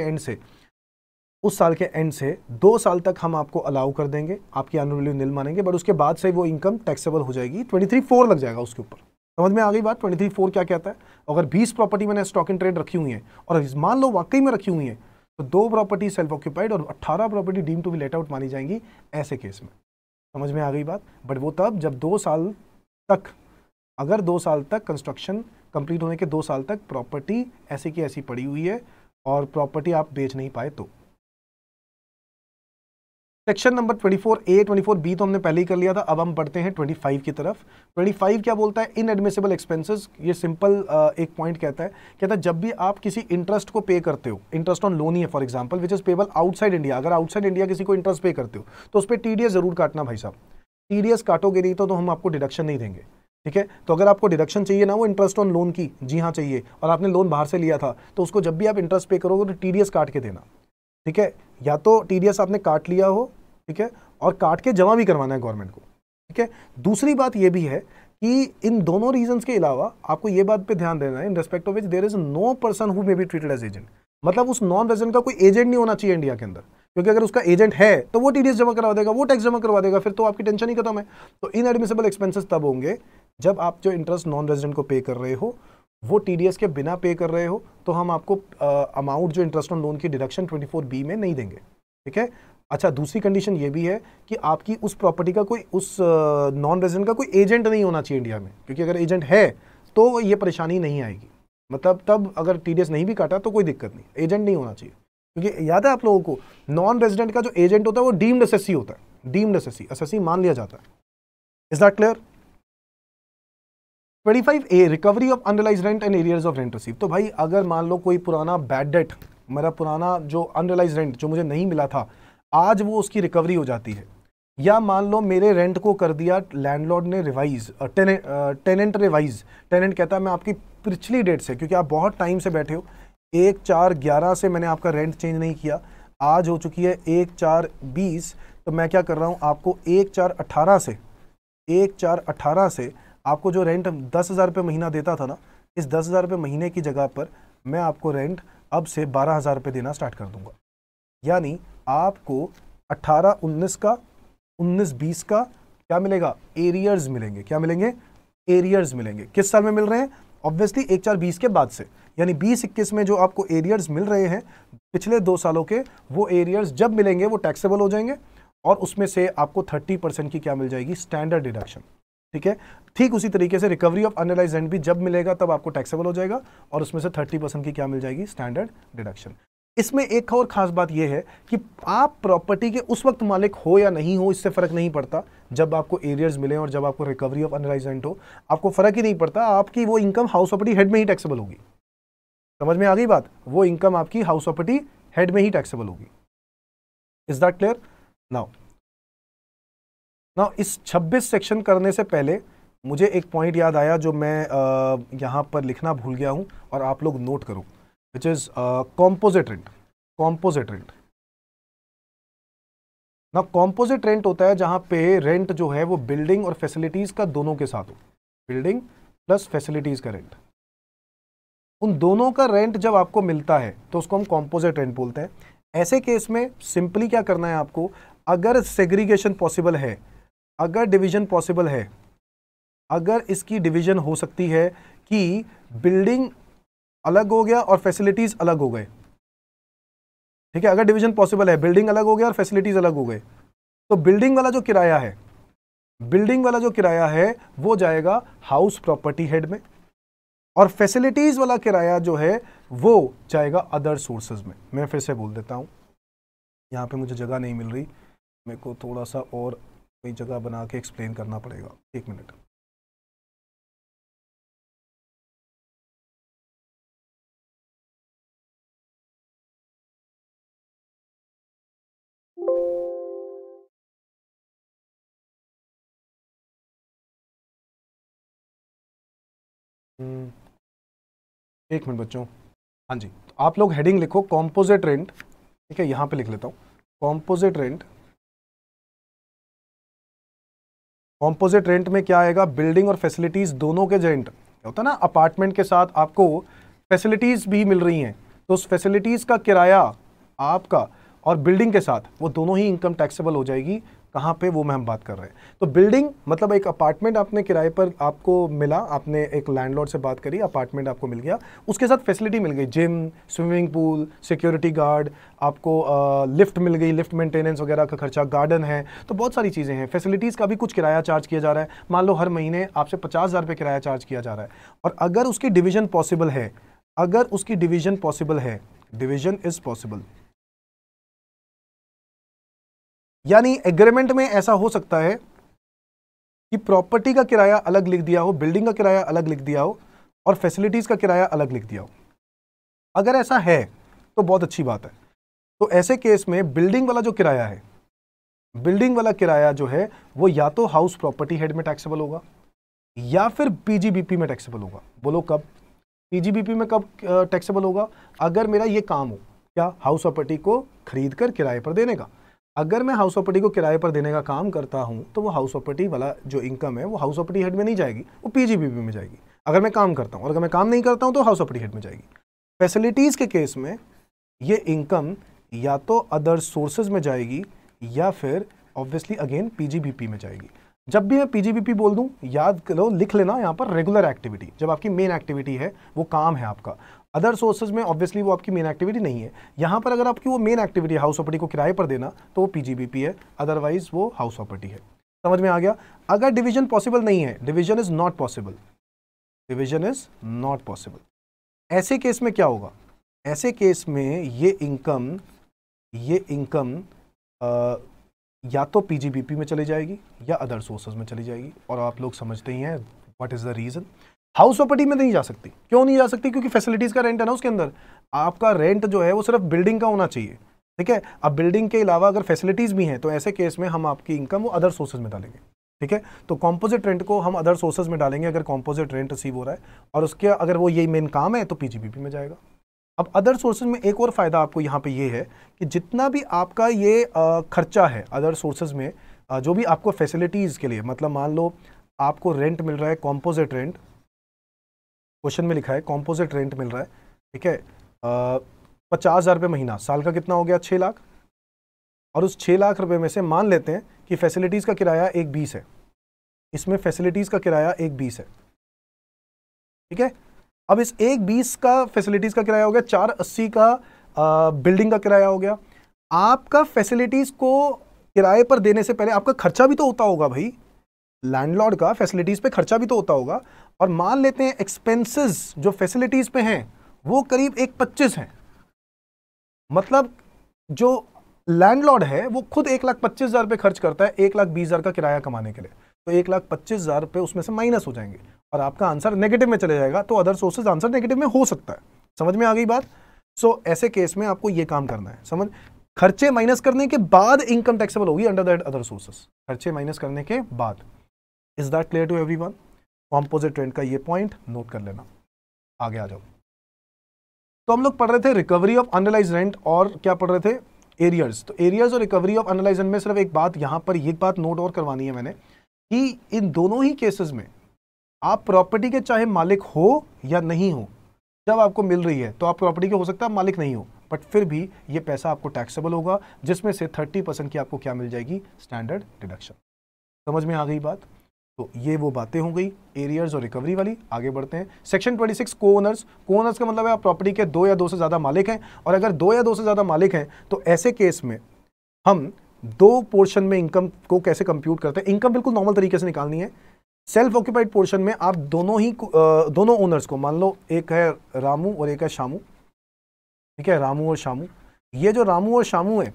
के एंड से 2 साल तक हम आपको अलाउ कर देंगे, आपकी एनुअल वैल्यू निल मानेंगे, बट उसके बाद से वो इनकम टैक्सेबल हो जाएगी, 23(4) लग जाएगा उसके ऊपर। समझ में आ गई बात? 23(4) क्या कहता है? अगर 20 प्रॉपर्टी मैंने स्टॉक इन ट्रेड रखी हुई है और मान लो वाकई में रखी हुई है तो 2 प्रॉपर्टी सेल्फ ऑक्यूपाइड और 18 property deem to be let out मानी जाएंगी ऐसे केस में। समझ में आ गई बात? बट वो तब जब 2 साल तक, अगर 2 साल तक कंस्ट्रक्शन कंप्लीट होने के 2 साल तक प्रॉपर्टी ऐसी की ऐसी पड़ी हुई है और प्रॉपर्टी आप बेच नहीं पाए तो। सेक्शन नंबर 24A 24B तो हमने पहले ही कर लिया था, अब हम पढ़ते हैं 25 की तरफ। 25 क्या बोलता है? Inadmissible expenses. ये सिंपल एक पॉइंट कहता है जब भी आप किसी इंटरेस्ट को पे करते हो, इंटरेस्ट ऑन लोन ही है for example, which is payable outside India, अगर आउटसाइड इंडिया किसी को इंटरेस्ट पे करते हो तो उस पर TDS जरूर काटना भाई साहब। TDS काटोगे नहीं तो हम आपको डिडक्शन नहीं देंगे, ठीक है। तो अगर आपको डिडक्शन चाहिए ना वो इंटरेस्ट ऑन लोन की, जी हाँ चाहिए, और आपने लोन बाहर से लिया था तो उसको जब भी आप इंटरेस्ट पे करोगे तो TDS काट के देना, ठीक है। या तो TDS आपने काट लिया हो, ठीक है, और काट के जमा भी करवाना है गवर्नमेंट को, ठीक है। दूसरी बात ये भी है कि इन दोनों रीजंस के अलावा आपको ये बात पे ध्यान देना है, in respect of which there is no person who may be treated as agent, मतलब उस नॉन रेजिडेंट का कोई एजेंट नहीं होना चाहिए इंडिया के अंदर, क्योंकि अगर उसका एजेंट है तो वो TDS जमा करवा देगा, वो टैक्स जमा करवा देगा, फिर तो आपकी टेंशन ही खत्म है। तो इनएडमिसिबल एक्सपेंसेस तब होंगे जब आप जो इंटरेस्ट नॉन रेजिडेंट को पे कर रहे हो वो TDS के बिना पे कर रहे हो, तो हम आपको अमाउंट जो इंटरेस्ट ऑन लोन की डिडक्शन 24B में नहीं देंगे, ठीक है। अच्छा, दूसरी कंडीशन ये भी है कि आपकी उस प्रॉपर्टी का कोई, उस नॉन रेजिडेंट का कोई एजेंट नहीं होना चाहिए इंडिया में, क्योंकि अगर एजेंट है तो ये परेशानी नहीं आएगी, मतलब तब अगर TDS नहीं भी काटा तो कोई दिक्कत नहीं, एजेंट नहीं होना चाहिए। क्योंकि याद है आप लोगों को, नॉन रेजिडेंट का जो एजेंट होता है वो डीम्ड एसएससी होता है, डीम्ड एसएससी मान लिया जाता है। Is that clear? 25A recovery of unrealised rent and arrears of rent receive. तो भाई अगर मान लो कोई पुराना बैड डेट, मेरा पुराना जो अनरियलाइज्ड रेंट जो मुझे नहीं मिला था, आज वो उसकी रिकवरी हो जाती है, या मान लो मेरे रेंट को कर दिया लैंडलॉर्ड ने रिवाइज, टेनेंट रिवाइज, टेनेंट कहता है मैं आपकी पिछली डेट से, क्योंकि आप बहुत टाइम से बैठे हो, 1/4/11 से मैंने आपका रेंट चेंज नहीं किया, आज हो चुकी है 1/4/20, तो मैं क्या कर रहा हूँ, आपको 1/4/18 से आपको जो रेंट 10,000 रुपये महीना देता था ना, इस 10,000 रुपये महीने की जगह पर मैं आपको रेंट अब से 12,000 रुपये देना स्टार्ट कर दूंगा। यानी आपको 18-19 का, 19-20 का क्या मिलेगा, एरियर्स मिलेंगे। क्या मिलेंगे, एरियर्स मिलेंगे। किस साल में मिल रहे हैं, ऑब्वियसली 1/4/20 के बाद से, यानी 20-21 में जो आपको एरियर्स मिल रहे हैं पिछले 2 सालों के, वो एरियर्स जब मिलेंगे वो टैक्सेबल हो जाएंगे और उसमें से आपको 30% की क्या मिल जाएगी, स्टैंडर्ड डिडक्शन। ठीक है, ठीक उसी तरीके से रिकवरी ऑफ अनरियलाइज्ड रेंट भी जब मिलेगा तब आपको टैक्सेबल हो जाएगा और उसमें से 30% की क्या मिल जाएगी, स्टैंडर्ड डिडक्शन। इसमें एक और खास बात यह है कि आप प्रॉपर्टी के उस वक्त मालिक हो या नहीं हो, इससे फर्क नहीं पड़ता। जब आपको एरियर्स मिले और जब आपको रिकवरी ऑफ अनरियलाइज्ड रेंट हो, आपको फर्क ही नहीं पड़ता, आपकी वो इनकम हाउस प्रॉपर्टी हेड में ही टैक्सेबल होगी। समझ में आ गई बात, वो इनकम आपकी हाउस प्रॉपर्टी हेड में ही टैक्सेबल होगी। Is that clear? नाउ इस 26 सेक्शन करने से पहले मुझे एक पॉइंट याद आया जो मैं यहां पर लिखना भूल गया हूं और आप लोग नोट करो, which is composite rent. Composite rent ना, कॉम्पोजिट रेंट होता है जहां पे रेंट जो है वो बिल्डिंग और फैसिलिटीज का दोनों के साथ हो, बिल्डिंग प्लस फैसिलिटीज का रेंट, उन दोनों का रेंट जब आपको मिलता है तो उसको हम कॉम्पोजिट रेंट बोलते हैं। ऐसे केस में सिंपली क्या करना है आपको, अगर सेग्रीगेशन पॉसिबल है, अगर डिवीजन पॉसिबल है, अगर इसकी डिवीजन हो सकती है कि बिल्डिंग अलग हो गया और फैसिलिटीज अलग हो गए, ठीक है, अगर डिवीजन पॉसिबल है, बिल्डिंग अलग हो गया और फैसिलिटीज अलग हो गए, तो बिल्डिंग वाला जो किराया है, बिल्डिंग वाला जो किराया है वो जाएगा हाउस प्रॉपर्टी हेड में और फैसिलिटीज वाला किराया जो है वो जाएगा अदर सोर्सेज में। मैं फिर से बोल देता हूं, यहां पे मुझे जगह नहीं मिल रही, मेरे को थोड़ा सा और कोई जगह बना के एक्सप्लेन करना पड़ेगा, 1 मिनट। एक मिनट बच्चों, हाँ जी, तो आप लोग हेडिंग लिखो कॉम्पोजिट रेंट। ठीक है, यहां पे लिख लेता हूं कॉम्पोजिट रेंट। कॉम्पोजिट रेंट में क्या आएगा, बिल्डिंग और फैसिलिटीज दोनों के रेंट होता है ना, अपार्टमेंट के साथ आपको फैसिलिटीज भी मिल रही हैं, तो उस फैसिलिटीज का किराया आपका और बिल्डिंग के साथ वो दोनों ही इनकम टैक्सेबल हो जाएगी। कहाँ पे, वो में हम बात कर रहे हैं। तो बिल्डिंग मतलब एक अपार्टमेंट आपने किराए पर आपको मिला, आपने एक लैंडलॉर्ड से बात करी, अपार्टमेंट आपको मिल गया, उसके साथ फैसिलिटी मिल गई, gym, swimming pool, security guard, आपको लिफ्ट मिल गई, लिफ्ट मेंटेनेंस वगैरह का खर्चा, गार्डन है, तो बहुत सारी चीज़ें हैं। फैसिलिटीज़ का भी कुछ किराया चार्ज किया जा रहा है, मान लो हर महीने आपसे 50,000 रुपये किराया चार्ज किया जा रहा है, और अगर उसकी डिवीजन पॉसिबल है, अगर उसकी डिवीजन पॉसिबल है, डिवीजन इज पॉसिबल, यानी एग्रीमेंट में ऐसा हो सकता है कि प्रॉपर्टी का किराया अलग लिख दिया हो, बिल्डिंग का किराया अलग लिख दिया हो और फैसिलिटीज का किराया अलग लिख दिया हो। अगर ऐसा है तो बहुत अच्छी बात है। तो ऐसे केस में बिल्डिंग वाला जो किराया है, बिल्डिंग वाला किराया जो है वो या तो हाउस प्रॉपर्टी हेड में टैक्सेबल होगा या फिर पीजीबीपी में टैक्सेबल होगा। बोलो कब? पीजीबीपी में कब टैक्सेबल होगा? अगर मेरा ये काम हो, क्या, हाउस प्रॉपर्टी को खरीद कर किराए पर देने का। अगर मैं हाउस प्रॉपर्टी को किराए पर देने का काम करता हूं तो वो हाउस प्रॉपर्टी वाला जो इनकम है वो हाउस प्रॉपर्टी हेड में नहीं जाएगी, वो पीजीबीपी में जाएगी। अगर मैं काम करता हूं, और अगर मैं काम नहीं करता हूं तो हाउस प्रॉपर्टी हेड में जाएगी। फैसिलिटीज के केस में ये इनकम या तो अदर सोर्सेज में जाएगी या फिर ऑब्वियसली अगेन पीजीबीपी में जाएगी। जब भी मैं पीजीबीपी बोल दूं, याद करो, लिख लेना यहाँ पर रेगुलर एक्टिविटी, जब आपकी मेन एक्टिविटी है, वो काम है आपका। अदर सोर्सेज में ऑब्वियसली वो आपकी मेन एक्टिविटी नहीं है। यहाँ पर अगर आपकी वो मेन एक्टिविटी है हाउस प्रॉपर्टी को किराए पर देना, तो वो पीजीबीपी है, अदरवाइज वो हाउस प्रॉपर्टी है। समझ में आ गया? अगर डिवीजन पॉसिबल नहीं है, division is not possible, division is not possible, ऐसे केस में क्या होगा? ऐसे केस में ये इनकम या तो पीजीबीपी में चली जाएगी या अदर सोर्सेज में चली जाएगी। और आप लोग समझते ही हैं what is the reason. House property में नहीं जा सकती। क्यों नहीं जा सकती? क्योंकि फैसिलिटीज का रेंट है ना उसके अंदर। आपका रेंट जो है वो सिर्फ बिल्डिंग का होना चाहिए, ठीक है। अब बिल्डिंग के अलावा अगर फैसिलिटीज भी हैं तो ऐसे केस में हम आपकी इनकम वो अदर सोर्सेज में डालेंगे, ठीक है। तो कॉम्पोजिट रेंट को हम अदर सोर्सेज में डालेंगे अगर कॉम्पोजिट रेंट रिसीव हो रहा है, और उसके अगर वो यही मेन काम है तो पीजीबीपी में जाएगा। अब अदर सोर्सेज में एक और फायदा आपको यहाँ पे ये है कि जितना भी आपका ये खर्चा है अदर सोर्सेज में, जो भी आपको फैसिलिटीज के लिए, मतलब मान लो आपको रेंट मिल रहा है कॉम्पोजिट रेंट, क्वेश्चन में लिखा है कॉम्पोजिट रेंट मिल रहा है, ठीक है, 50,000 रुपये महीना, साल का कितना हो गया 6 लाख। और उस 6 लाख रुपए में से मान लेते हैं कि फैसिलिटीज का किराया 1,20 है, इसमें फैसिलिटीज का किराया 1,20 है, ठीक है। अब इस 1,20 का फैसिलिटीज का किराया हो गया, 480 का बिल्डिंग का किराया हो गया। आपका फैसिलिटीज को किराए पर देने से पहले आपका खर्चा भी तो होता होगा भाई, लैंडलॉर्ड का फैसिलिटीज पे खर्चा भी तो होता होगा। और मान लेते हैं एक्सपेंसेस जो फैसिलिटीज पे हैं वो करीब 1,25 है, मतलब जो लैंडलॉर्ड है वो खुद 1,25,000 रुपये खर्च करता है 1,20,000 का किराया कमाने के लिए, तो 1,25,000 रुपये उसमें से माइनस हो जाएंगे और आपका आंसर नेगेटिव में चले जाएगा। तो अदर सोर्सेज आंसर नेगेटिव में हो सकता है। समझ में आ गई बात? सो ऐसे केस में आपको ये काम करना है, समझ, खर्चे माइनस करने के बाद इनकम टैक्सेबल होगी अंडर दैट अदर सोर्सेस, खर्चे माइनस करने के बाद। Is that clear to everyone? Composite trend का ये पॉइंट नोट कर लेना। आगे आ जाओ। तो हम लोग पढ़ रहे थे रिकवरी ऑफ अनरियलाइज्ड रेंट और क्या पढ़ रहे थे, एरियर्स। तो एरियर्स और रिकवरी ऑफ अनरियलाइज्ड रेंट में सिर्फ एक बात यहां पर एक बात नोट और करवानी है मैंने कि इन दोनों ही केसेस में आप प्रॉपर्टी के चाहे मालिक हो या नहीं हो, जब आपको मिल रही है तो आप प्रॉपर्टी के हो सकता है मालिक नहीं हो, बट फिर भी ये पैसा आपको टैक्सेबल होगा, जिसमें से 30% की आपको क्या मिल जाएगी, स्टैंडर्ड डिडक्शन। समझ में आ गई बात? तो ये वो बातें हो गई एरियर्स और रिकवरी वाली। आगे बढ़ते हैं। सेक्शन 26 को ओनर्स। को ओनर्स का मतलब है आप प्रॉपर्टी के 2 या 2 से ज्यादा मालिक हैं, और अगर 2 या 2 से ज्यादा मालिक हैं तो ऐसे केस में हम 2 पोर्शन में इनकम को कैसे कंप्यूट करते हैं। इनकम बिल्कुल नॉर्मल तरीके से निकालनी है। सेल्फ ऑक्यूपाइड पोर्शन में आप दोनों ओनर्स को, मान लो एक है रामू और एक है शामू, ठीक है, रामू और शामू। ये जो रामू और शामू है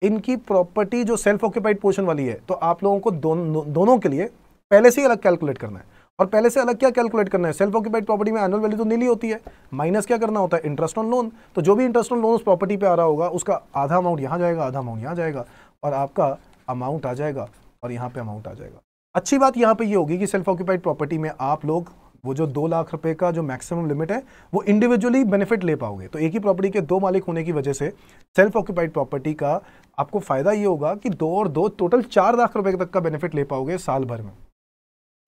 इनकी प्रॉपर्टी जो सेल्फ ऑक्यूपाइड पोर्शन वाली है, तो आप लोगों को दोनों के लिए पहले से ही अलग कैलकुलेट करना है। और पहले से अलग क्या कैलकुलेट करना है, सेल्फ ऑक्यूपाइड प्रॉपर्टी में एनुअल वैल्यू तो नीली होती है, माइनस क्या करना होता है, इंटरेस्ट ऑन लोन। तो जो भी इंटरेस्ट ऑन लोन उस प्रॉपर्टी पे आ रहा होगा उसका आधा अमाउंट यहाँ जाएगा, आधा अमाउंट यहाँ जाएगा, और आपका अमाउंट आ जाएगा और यहाँ पे अमाउंट आ जाएगा। अच्छी बात यहाँ पे ये होगी कि सेल्फ ऑक्यूपाइड प्रॉपर्टी में आप लोग वो जो 2 लाख रुपए का जो मैक्सिमम लिमिट है वो इंडिविजुअली बेनिफिट ले पाओगे। तो एक ही प्रॉपर्टी के 2 मालिक होने की वजह से सेल्फ ऑक्यूपाइड प्रॉपर्टी का आपको फायदा ये होगा कि 2 और 2 टोटल 4 लाख रुपए तक का बेनिफिट ले पाओगे साल भर में।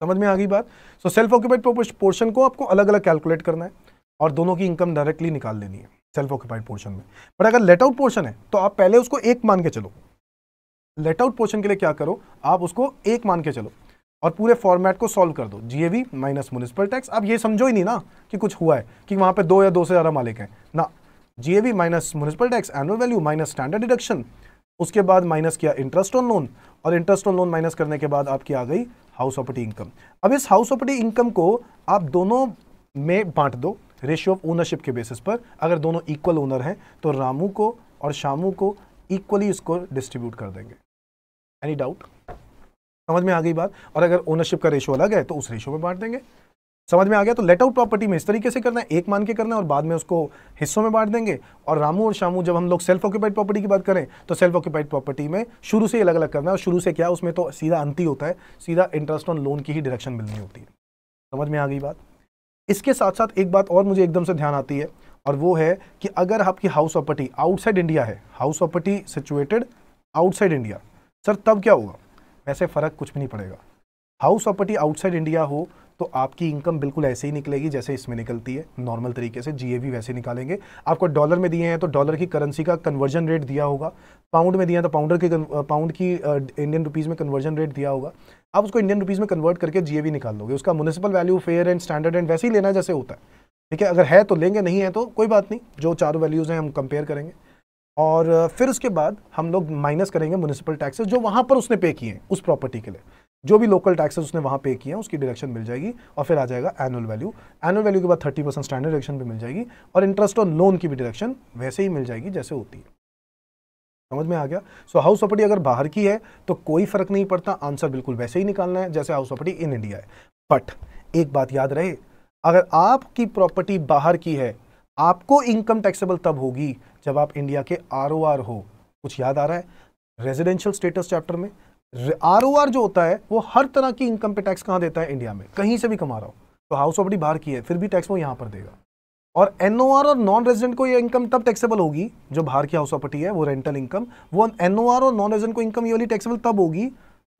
समझ में आ गई बात? सो सेल्फ ऑक्यूपाइड पोर्शन को आपको अलग अलग कैलकुलेट करना है और दोनों की इनकम डायरेक्टली निकाल लेनी है सेल्फ ऑक्यूपाइड पोर्शन में। बट अगर लेट आउट पोर्शन है तो आप पहले उसको 1 मान के चलो। लेट आउट पोर्शन के लिए क्या करो, आप उसको 1 मान के चलो और पूरे फॉर्मेट को सॉल्व कर दो। GAV minus municipal tax. अब ये समझो ही नहीं ना कि कुछ हुआ है, कि वहां पे 2 या 2 से ज्यादा मालिक हैं ना। GAV minus municipal tax, annual value minus standard deduction, उसके बाद माइनस किया इंटरेस्ट ऑन लोन, और इंटरेस्ट ऑन लोन माइनस करने के बाद आपकी आ गई हाउस प्रॉपर्टी इनकम। अब इस हाउस प्रॉपर्टी इनकम को आप दोनों में बांट दो रेशियो ऑफ ओनरशिप के बेसिस पर। अगर दोनों इक्वल ओनर हैं तो रामू को और शामू को इक्वली इसको डिस्ट्रीब्यूट कर देंगे। Any doubt? समझ में आ गई बात? और अगर ओनरशिप का रेशियो अलग है तो उस रेशियो में बांट देंगे। समझ में आ गया? तो लेट आउट प्रॉपर्टी में इस तरीके से करना है, 1 मान के करना है और बाद में उसको हिस्सों में बांट देंगे। और रामू और शामू, जब हम लोग सेल्फ ऑक्यूपाइड प्रॉपर्टी की बात करें तो सेल्फ ऑक्यूपाइड प्रॉपर्टी में शुरू से अलग अलग करना है। और शुरू से क्या, उसमें तो सीधा अंत ही होता है, सीधा इंटरेस्ट ऑन लोन की ही डायरेक्शन मिलनी होती है। समझ में आ गई बात? इसके साथ साथ एक बात और मुझे एकदम से ध्यान आती है, और वो है कि अगर आपकी हाउस प्रॉपर्टी आउटसाइड इंडिया है, house property situated outside India, sir तब क्या होगा? वैसे फर्क कुछ भी नहीं पड़ेगा। हाउस प्रॉपर्टी आउटसाइड इंडिया हो तो आपकी इनकम बिल्कुल ऐसे ही निकलेगी जैसे इसमें निकलती है, नॉर्मल तरीके से। जीएवी वैसे निकालेंगे। आपको डॉलर में दिए हैं तो डॉलर की करेंसी का कन्वर्जन रेट दिया होगा, पाउंड में दिए हैं तो पाउंड की इंडियन रुपीज़ में कन्वर्जन रेट दिया होगा। आप उसको इंडियन रुपीज़ में कन्वर्ट करके जीएवी निकाल लोगे। उसका municipal value, fair and standard and वैसे ही लेना जैसे होता है, ठीक है। अगर है तो लेंगे, नहीं है तो कोई बात नहीं, जो 4 वैल्यूज़ हैं हम कंपेयर करेंगे। और फिर उसके बाद हम लोग माइनस करेंगे म्युनिसिपल टैक्सेस जो वहाँ पर उसने पे किए हैं उस प्रॉपर्टी के लिए। जो भी लोकल टैक्सेस उसने वहाँ पे किए हैं उसकी डिडक्शन मिल जाएगी। और फिर आ जाएगा एनुअल वैल्यू। एनुअल वैल्यू के बाद 30% स्टैंडर्ड डिडक्शन भी मिल जाएगी, और इंटरेस्ट ऑन लोन की भी डिडक्शन वैसे ही मिल जाएगी जैसे होती है। समझ में आ गया? सो हाउस प्रॉपर्टी अगर बाहर की है तो कोई फर्क नहीं पड़ता, आंसर बिल्कुल वैसे ही निकालना है जैसे हाउस प्रॉपर्टी इन इंडिया है। बट एक बात याद रहे, अगर आपकी प्रॉपर्टी बाहर की है आपको इनकम टैक्सेबल तब होगी जब आप इंडिया के आरओआर हो। कुछ याद आ रहा है? रेजिडेंशियल स्टेटस चैप्टर में आरओआर जो होता है वो हर तरह की इनकम पे टैक्स कहाँ देता है? इंडिया में, कहीं से भी कमा रहा हो तो हाउस प्रॉपर्टी बाहर की है फिर भी टैक्स वो यहाँ पर देगा। और एनओआर और नॉन रेजिडेंट को ये इनकम तब टैक्सेबल होगी जो बाहर की हाउस प्रॉपर्टी है, वो रेंटल इनकम, वो एनओआर और नॉन रेजिडेंट को इनकम ये वाली टैक्सेबल तब होगी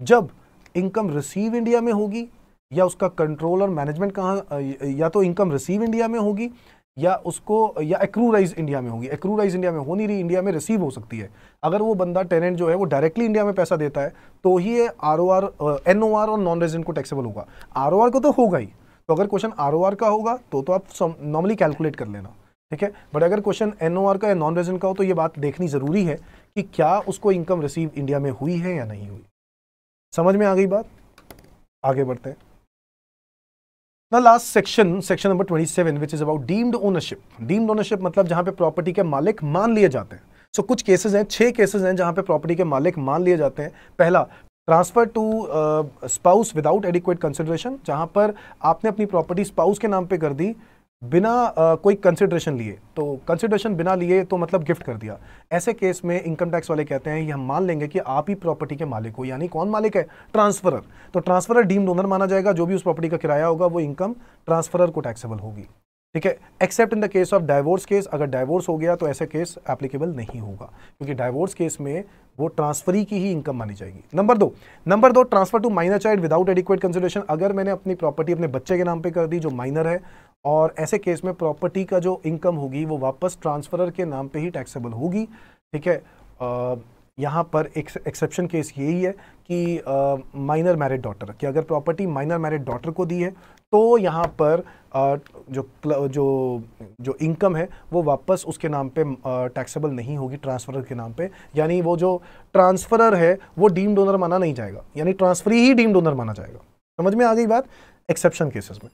जब इनकम रिसीव इंडिया में होगी, या उसका कंट्रोल और मैनेजमेंट कहाँ, या तो इनकम रिसीव इंडिया में होगी या उसको, या एक्रूराइज इंडिया में होगी। एक्रूराइज इंडिया में हो नहीं रही, इंडिया में रिसीव हो सकती है। अगर वो बंदा टेनेंट जो है वो डायरेक्टली इंडिया में पैसा देता है तो ही ये ROR, NOR और नॉन रेजिडेंट को टैक्सेबल होगा। ROR को तो होगा ही। तो अगर क्वेश्चन ROR का होगा तो आप नॉर्मली कैलकुलेट कर लेना, ठीक है। बट अगर क्वेश्चन NOR का या नॉन रेजिडेंट का हो तो ये बात देखनी जरूरी है कि क्या उसको इनकम रिसीव इंडिया में हुई है या नहीं हुई। समझ में आ गई बात? आगे बढ़ते हैं। ना last section, section number 27, which is about deemed ownership. Deemed ownership मतलब जहां पे प्रॉपर्टी के मालिक मान लिए जाते हैं। सो कुछ केसेस हैं, 6 केसेस हैं जहां पे प्रॉपर्टी के मालिक मान लिए जाते हैं। पहला, transfer to spouse without adequate consideration, जहां पर आपने अपनी प्रॉपर्टी स्पाउस के नाम पे कर दी बिना कोई कंसिडरेशन लिए। तो कंसिडरेशन बिना लिए तो मतलब गिफ्ट कर दिया। ऐसे केस में इनकम टैक्स वाले कहते हैं ये हम मान लेंगे कि आप ही प्रॉपर्टी के मालिक हो। यानी कौन मालिक है? ट्रांसफरर। तो ट्रांसफरर डीम्ड ओनर माना जाएगा। जो भी उस प्रॉपर्टी का किराया होगा वो इनकम ट्रांसफरर को टैक्सेबल होगी, ठीक है। Accept in the case of divorce case, अगर डाइवोर्स हो गया तो ऐसे केस एप्लीकेबल नहीं होगा, क्योंकि डाइवोर्स केस में वो ट्रांसफरी की ही इनकम मानी जाएगी। नंबर दो, transfer to minor child without adequate consideration. अगर मैंने अपनी प्रॉपर्टी अपने बच्चे के नाम पे कर दी जो माइनर है, और ऐसे केस में प्रॉपर्टी का जो इनकम होगी वो वापस ट्रांसफरर के नाम पे ही टैक्सेबल होगी, ठीक है। यहाँ पर एक एक्सेप्शन केस यही है कि माइनर मैरिड डॉटर, कि अगर प्रॉपर्टी माइनर मैरिड डॉटर को दी है तो यहाँ पर जो इनकम है वो वापस उसके नाम पे टैक्सेबल नहीं होगी, ट्रांसफरर के नाम पे। यानी वो जो ट्रांसफरर है वो डीम्ड ओनर माना नहीं जाएगा, यानी ट्रांसफरी ही डीम्ड ओनर माना जाएगा। समझ में आ गई बात? एक्सेप्शन केसेस में।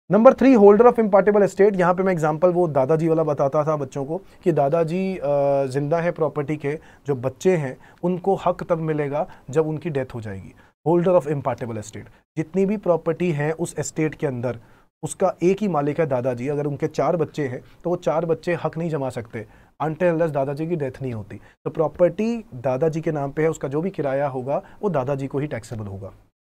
Number 3, holder of impartible estate. यहाँ पे मैं एग्जांपल वो दादाजी वाला बताता था बच्चों को कि दादाजी जिंदा है प्रॉपर्टी के, जो बच्चे हैं उनको हक तब मिलेगा जब उनकी डेथ हो जाएगी। होल्डर ऑफ इम्पार्टेबल एस्टेट, जितनी भी प्रॉपर्टी है उस एस्टेट के अंदर उसका एक ही मालिक है दादाजी। अगर उनके 4 बच्चे हैं तो वो 4 बच्चे हक नहीं जमा सकते अनटिल अनलेस दादाजी की डेथ नहीं होती। तो प्रॉपर्टी दादाजी के नाम पे है, उसका जो भी किराया होगा वो दादाजी को ही टैक्सेबल होगा।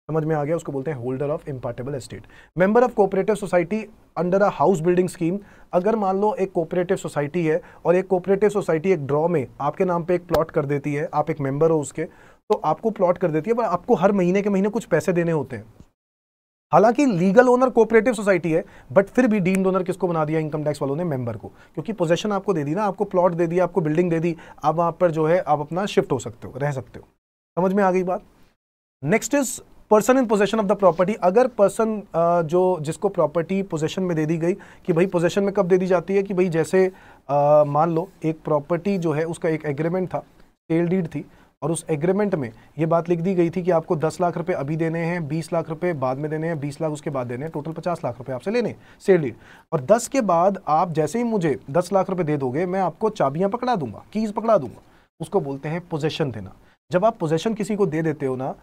समझ में आ गया? उसको बोलते हैं holder of impartible estate. Member of cooperative society under a house building scheme. अगर मान लो एक कोऑपरेटिव सोसाइटी है और एक कोऑपरेटिव सोसाइटी एक ड्रॉ में आपके नाम पे एक प्लॉट कर देती है, आप एक मेंबर हो उसके, तो आपको प्लॉट कर देती है, पर आपको हर महीने के महीने कुछ पैसे देने होते हैं। हालांकि लीगल ओनर कोऑपरेटिव सोसाइटी है, बट फिर भी डीम्ड ओनर किसको बना दिया इनकम टैक्स वालों ने? मेंबर को, क्योंकि पोजीशन आपको दे दी ना, आपको प्लॉट दे दिया, आपको बिल्डिंग दे दी, अब वहां पर जो है आप अपना शिफ्ट हो सकते हो, रह सकते हो। समझ में आ गई बात? Next is person in possession of the property. अगर पर्सन जो जिसको प्रॉपर्टी पोजेशन में दे दी गई, कि भाई पोजेशन में कब दे दी जाती है कि भाई जैसे मान लो एक प्रॉपर्टी जो है उसका एक एग्रीमेंट था, सेल डीड थी, और उस एग्रीमेंट में ये बात लिख दी गई थी कि आपको 10 लाख रुपए अभी देने हैं, 20 लाख रुपए बाद में देने हैं, 20 लाख उसके बाद देने हैं, टोटल 50 लाख रुपए आपसे लेने सेल डीड। और 10 के बाद आप जैसे ही मुझे 10 लाख रुपए दे दोगे, मैं आपको चाबियां पकड़ा दूंगा, कीज पकड़ा दूंगा। उसको बोलते हैं पोजेशन देना। जब आप पोजेशन किसी को दे देते हो ना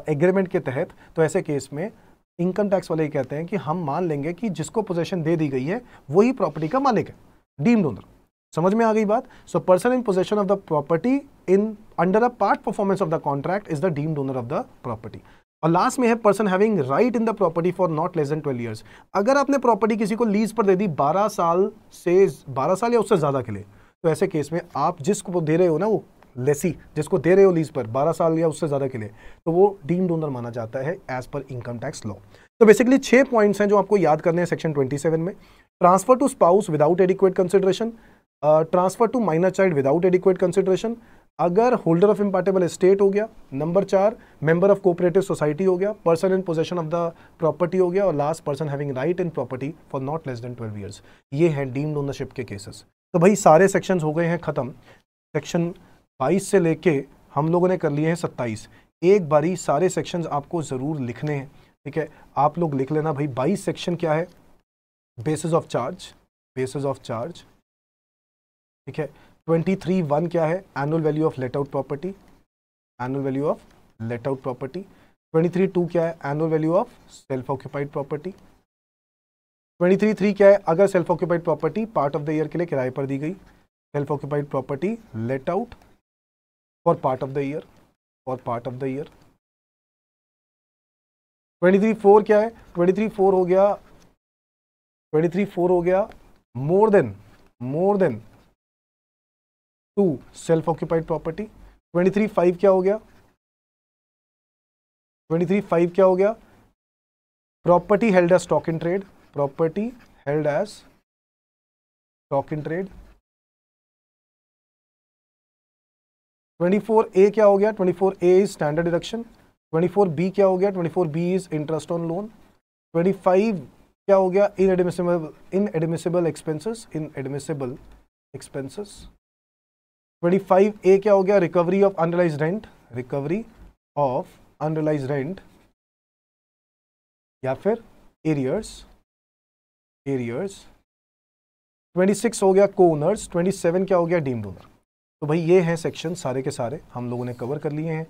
एग्रीमेंट के तहत, तो ऐसे केस में इनकम टैक्स वाले कहते हैं कि हम मान लेंगे कि जिसको पोजेशन दे दी गई है वही प्रॉपर्टी का मालिक है, डीम्ड ओनर। समझ में आ गई बात? So person in possession of the property in under a part performance of the contract is the deemed owner of the property. और लास्ट में है person having right in the property for not less than 12 years. अगर आपने property किसी को lease पर दे दी 12 साल या उससे ज्यादा के लिए, तो ऐसे केस में आप जिसको दे रहे हो ना, वो लेसी जिसको दे रहे हो लीज पर 12 साल या उससे ज्यादा के लिए, तो वो डीम्ड ओनर माना जाता है as per income tax law. तो बेसिकली 6 पॉइंट्स हैं जो आपको याद करने हैं सेक्शन 27 में। Transfer to spouse without adequate consideration, transfer to minor child without adequate consideration, अगर होल्डर ऑफ इम्पार्टेबल एस्टेट हो गया, number 4 member of cooperative society हो गया, person in possession of the property हो गया, और last person having right in property for not less than 12 years. ये हैं डीम्ड ओनरशिप के केसेस। तो भाई सारे सेक्शंस हो गए हैं खत्म। सेक्शन 22 से लेके हम लोगों ने कर लिए हैं 27। एक बारी सारे सेक्शंस आपको जरूर लिखने हैं, ठीक है? आप लोग लिख लेना भाई। 22 सेक्शन क्या है? Basis of charge, basis of charge, ठीक है। 23(1) क्या है? Annual value of let out property, annual value of let out property. 23(2) क्या है? Annual value of self occupied property. 23(3) क्या है? अगर self occupied property part of the year के लिए किराए पर दी गई, self occupied property late out for part of the year, for part of the year. 23(4) क्या है? 23(4) हो गया, 23(4) हो गया more than 2 self occupied property. 23(5) क्या हो गया? 23(5) क्या हो गया? Property held as stock in trade, property held as stock in trade. 24A क्या हो गया? 24A is standard deduction. 24B क्या हो गया? 24B is interest on loan. 25 क्या हो गया? Inadmissible expenses, inadmissible expenses. 25A क्या हो गया? Recovery of unrealised rent, recovery of unrealised rent या फिर एरियर्स, एरियर्स। 26 हो गया को-ओनर्स। 27 क्या हो गया? Deemed owner. तो भाई ये हैं सेक्शन सारे के सारे हम लोगों ने कवर कर लिए हैं।